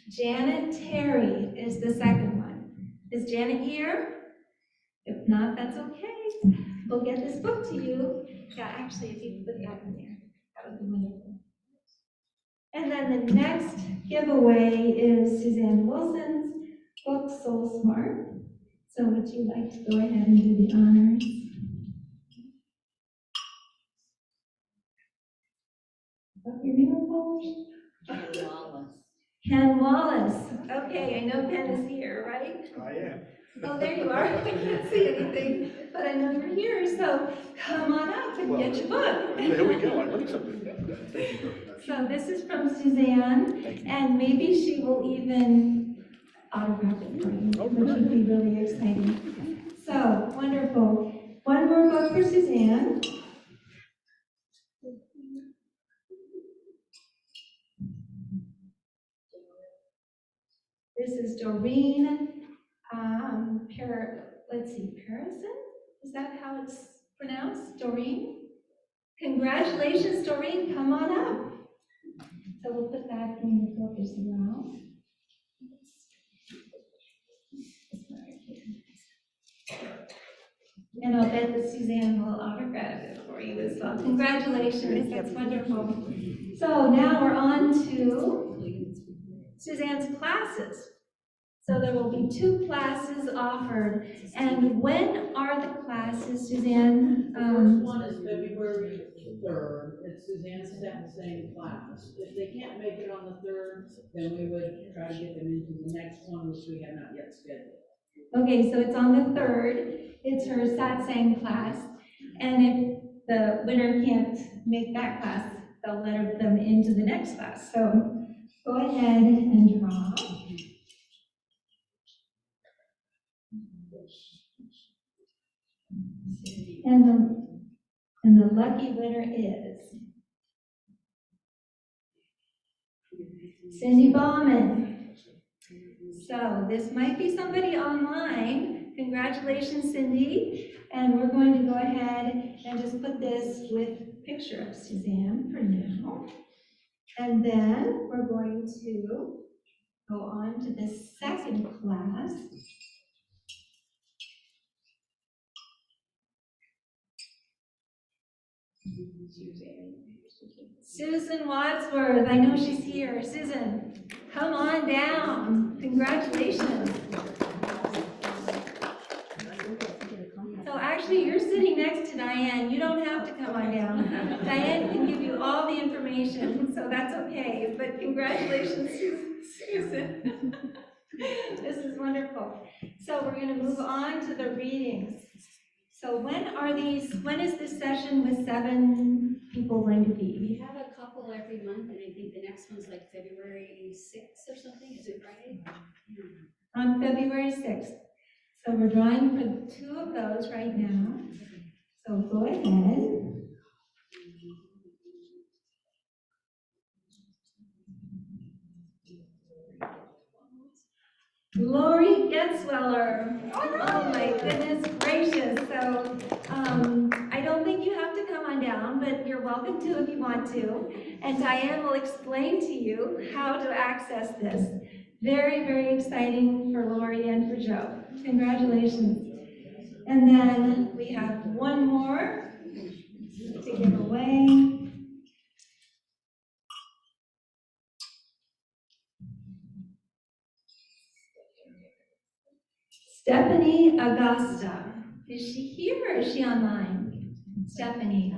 Janet Terry is the second one. Is Janet here? If not, that's okay. We'll get this book to you. Yeah, actually, if you put that in there, that would be wonderful. And then the next giveaway is Susanne Wilson's book, Soul Smart. So would you like to go ahead and do the honors? What's your name, Paul? Wallace. Ken Wallace. Okay, I know Ken is here, right? I am. Oh, there you are. I can't see anything, but I know you're here, so come on up and get your book. There we go, I learned something. Thank you. So this is from Suzanne, and maybe she will even autograph it for you, which would be really exciting. So, wonderful. One more book for Suzanne. This is Doreen Parisen? Is that how it's pronounced? Doreen? Congratulations, Doreen, come on up. So we'll put that in the book as well. And I'll bet that Suzanne will autograph it for you as well. Congratulations, that's wonderful. So now we're on to Suzanne's classes. So there will be 2 classes offered. And when are the classes, Suzanne? The first one is February 3rd. It's Suzanne's Satsang class. If they can't make it on the 3rd, then we would try to get them into the next one, which we have not yet scheduled. Okay, so it's on the 3rd. It's her Satsang class. And if the winner can't make that class, they'll let them into the next class. So go ahead and draw. And the lucky winner is Cindy Baumann. So this might be somebody online. Congratulations, Cindy. And we're going to go ahead and just put this with a picture of Suzanne for now. And then we're going to go on to the second class. Susan Wadsworth, I know she's here. Susan, come on down. Congratulations. So actually, you're sitting next to Diane. You don't have to come on down. Diane can give you all the information, so that's okay. But congratulations, Susan. This is wonderful. So we're going to move on to the readings. So when is this session with 7 people going to be? We have a couple every month, and I think the next one's like February 6th or something. Is it Friday? On February 6th. So we're drawing for 2 of those right now. So go ahead. Lori Getzwiller. Oh my goodness gracious. So I don't think you have to come on down, but you're welcome to if you want to. And Diane will explain to you how to access this. Very, very exciting for Lori and for Joe. Congratulations. And then we have one more to give away. Stephanie Agosta. Is she here or is she online? Stephanie.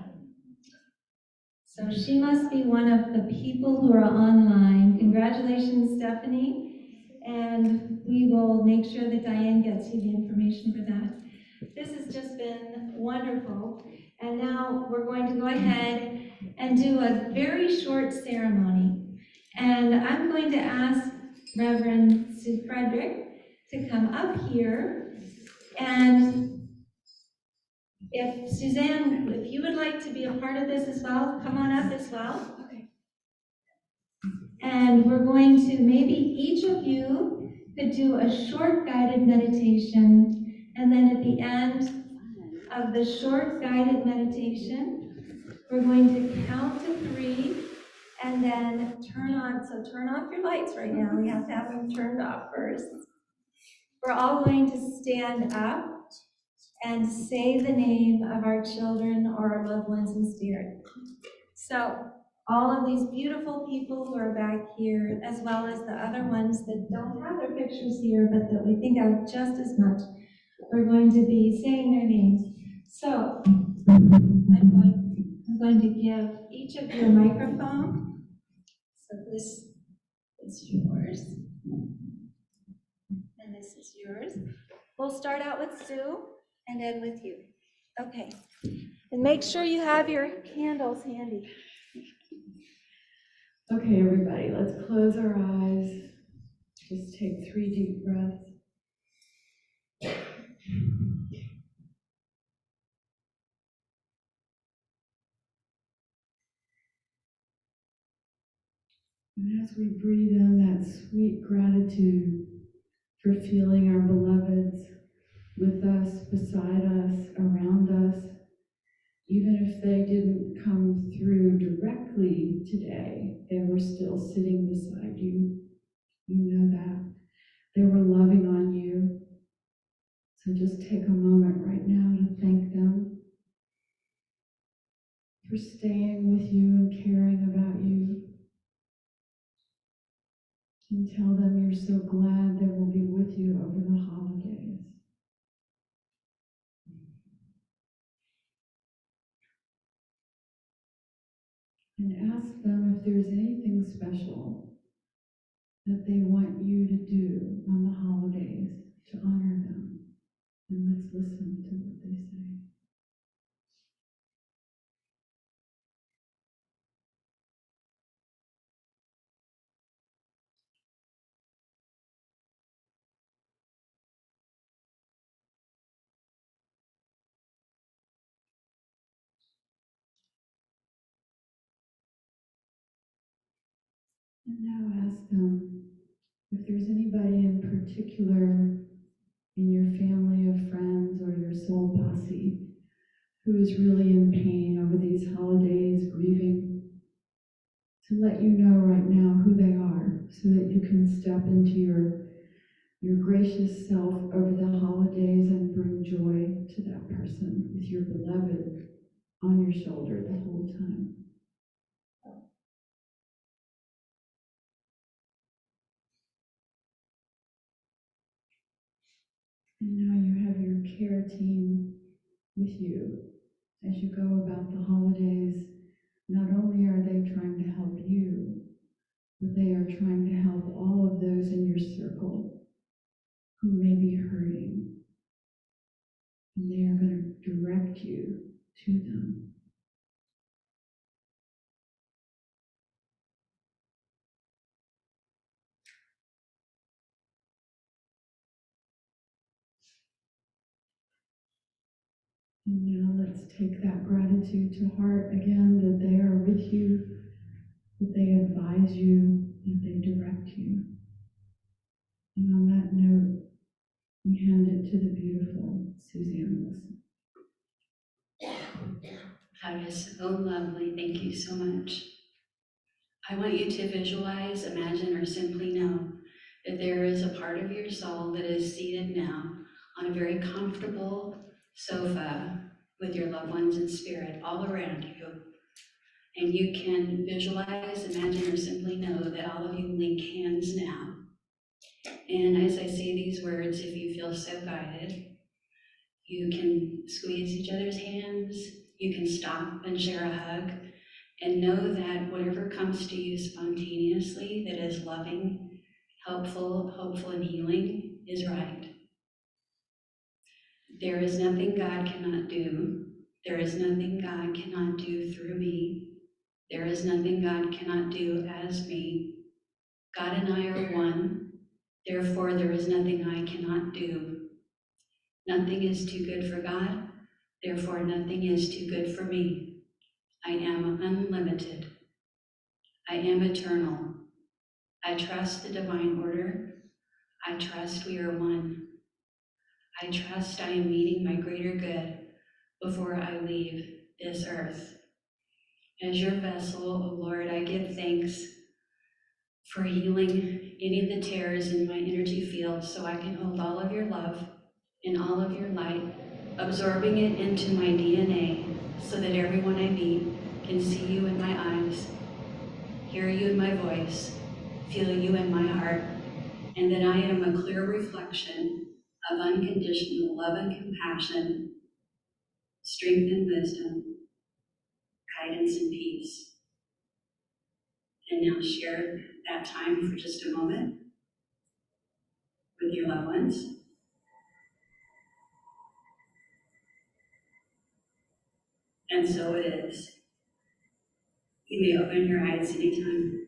So she must be one of the people who are online. Congratulations, Stephanie. And we will make sure that Diane gets you the information for that. This has just been wonderful. And now we're going to go ahead and do a very short ceremony. And I'm going to ask Reverend Sue Frederick to come up here. And if Suzanne, if you would like to be a part of this as well, come on up as well. Okay. And we're going to, maybe each of you could do a short guided meditation, and then at the end of the short guided meditation, we're going to count to 3 and then turn on, so turn off your lights right now. We have to have them turned off first. We're all going to stand up and say the name of our children or our loved ones in spirit. So all of these beautiful people who are back here, as well as the other ones that don't have their pictures here, but that we think of just as much, we're going to be saying their names. So I'm going to give each of you a microphone. So this is yours, and this is yours. We'll start out with Sue and end with you. Okay. And make sure you have your candles handy. Okay, everybody, let's close our eyes. Just take 3 deep breaths. And as we breathe in that sweet gratitude for feeling our beloveds with us, beside us, around us, even if they didn't come through directly today, they were still sitting beside you. You know that. They were loving on you. So just take a moment right now to thank them for staying with you and caring about you. And tell them you're so glad they will be with you over the holidays. And ask them if there's anything special that they want you to do on the holidays to honor them. And let's listen to what they say. And now ask them if there's anybody in particular in your family of friends or your soul posse who is really in pain over these holidays, grieving, to let you know right now who they are so that you can step into your gracious self over the holidays and bring joy to that person with your beloved on your shoulder the whole time. And now you have your care team with you as you go about the holidays. Not only are they trying to help you, but they are trying to help all of those in your circle who may be hurting. And they are going to direct you to them. And now let's take that gratitude to heart again, that they are with you, that they advise you, that they direct you. And on that note, we hand it to the beautiful Susanne Wilson. That is so lovely. Thank you so much. I want you to visualize, imagine, or simply know that there is a part of your soul that is seated now on a very comfortable sofa with your loved ones in spirit all around you. And you can visualize, imagine, or simply know that all of you link hands now. And as I say these words, if you feel so guided, you can squeeze each other's hands, you can stop and share a hug, and know that whatever comes to you spontaneously that is loving, helpful, hopeful, and healing is right. There is nothing God cannot do. There is nothing God cannot do through me. There is nothing God cannot do as me. God and I are one. Therefore, there is nothing I cannot do. Nothing is too good for God. Therefore, nothing is too good for me. I am unlimited. I am eternal. I trust the divine order. I trust we are one. I trust I am meeting my greater good before I leave this earth. As your vessel, O Lord, I give thanks for healing any of the tears in my energy field so I can hold all of your love and all of your light, absorbing it into my DNA so that everyone I meet can see you in my eyes, hear you in my voice, feel you in my heart, and that I am a clear reflection of unconditional love and compassion, strength and wisdom, guidance and peace. And now share that time for just a moment with your loved ones. And so it is. You may open your eyes anytime.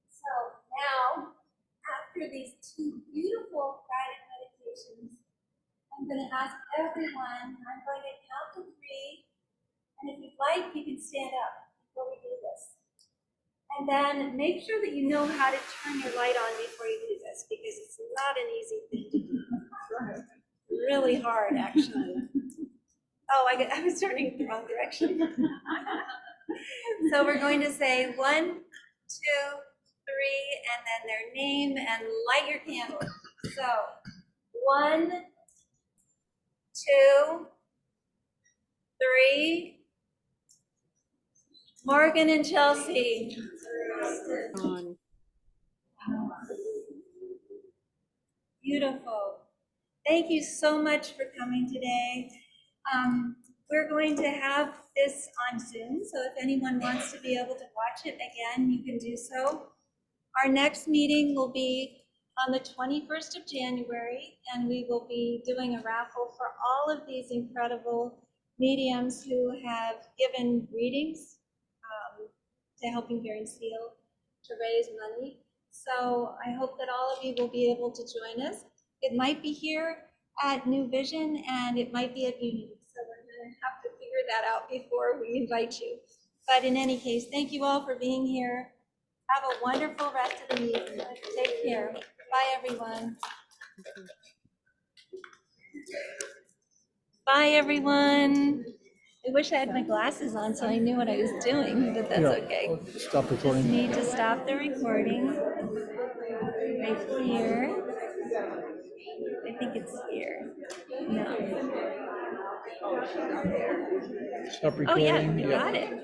So now, after these two beautiful guided meditations, I'm going to ask everyone, I'm going to count to 3, and if you'd like, you can stand up before we do this. And then make sure that you know how to turn your light on before you do this, because it's not an easy thing to do. Really hard, actually. Oh, I was turning it the wrong direction. So we're going to say 1, 2, 3, and then their name, and light your candle. So 1, 2, 3. Morgan and Chelsea. Beautiful. Thank you so much for coming today. We're going to have this on Zoom, so if anyone wants to be able to watch it again, you can do so. Our next meeting will be on the 21st of January, and we will be doing a raffle for all of these incredible mediums who have given readings to Helping Parents Heal to raise money. So I hope that all of you will be able to join us. It might be here at New Vision, and it might be at Unity. So we're going to have to figure that out before we invite you. But in any case, thank you all for being here. Have a wonderful rest of the meeting. Take care. Bye, everyone. Bye, everyone. I wish I had my glasses on so I knew what I was doing, but that's okay. Stop recording. Just need to stop the recording right here. I think it's here. No. Stop recording. Oh, yeah, you got it.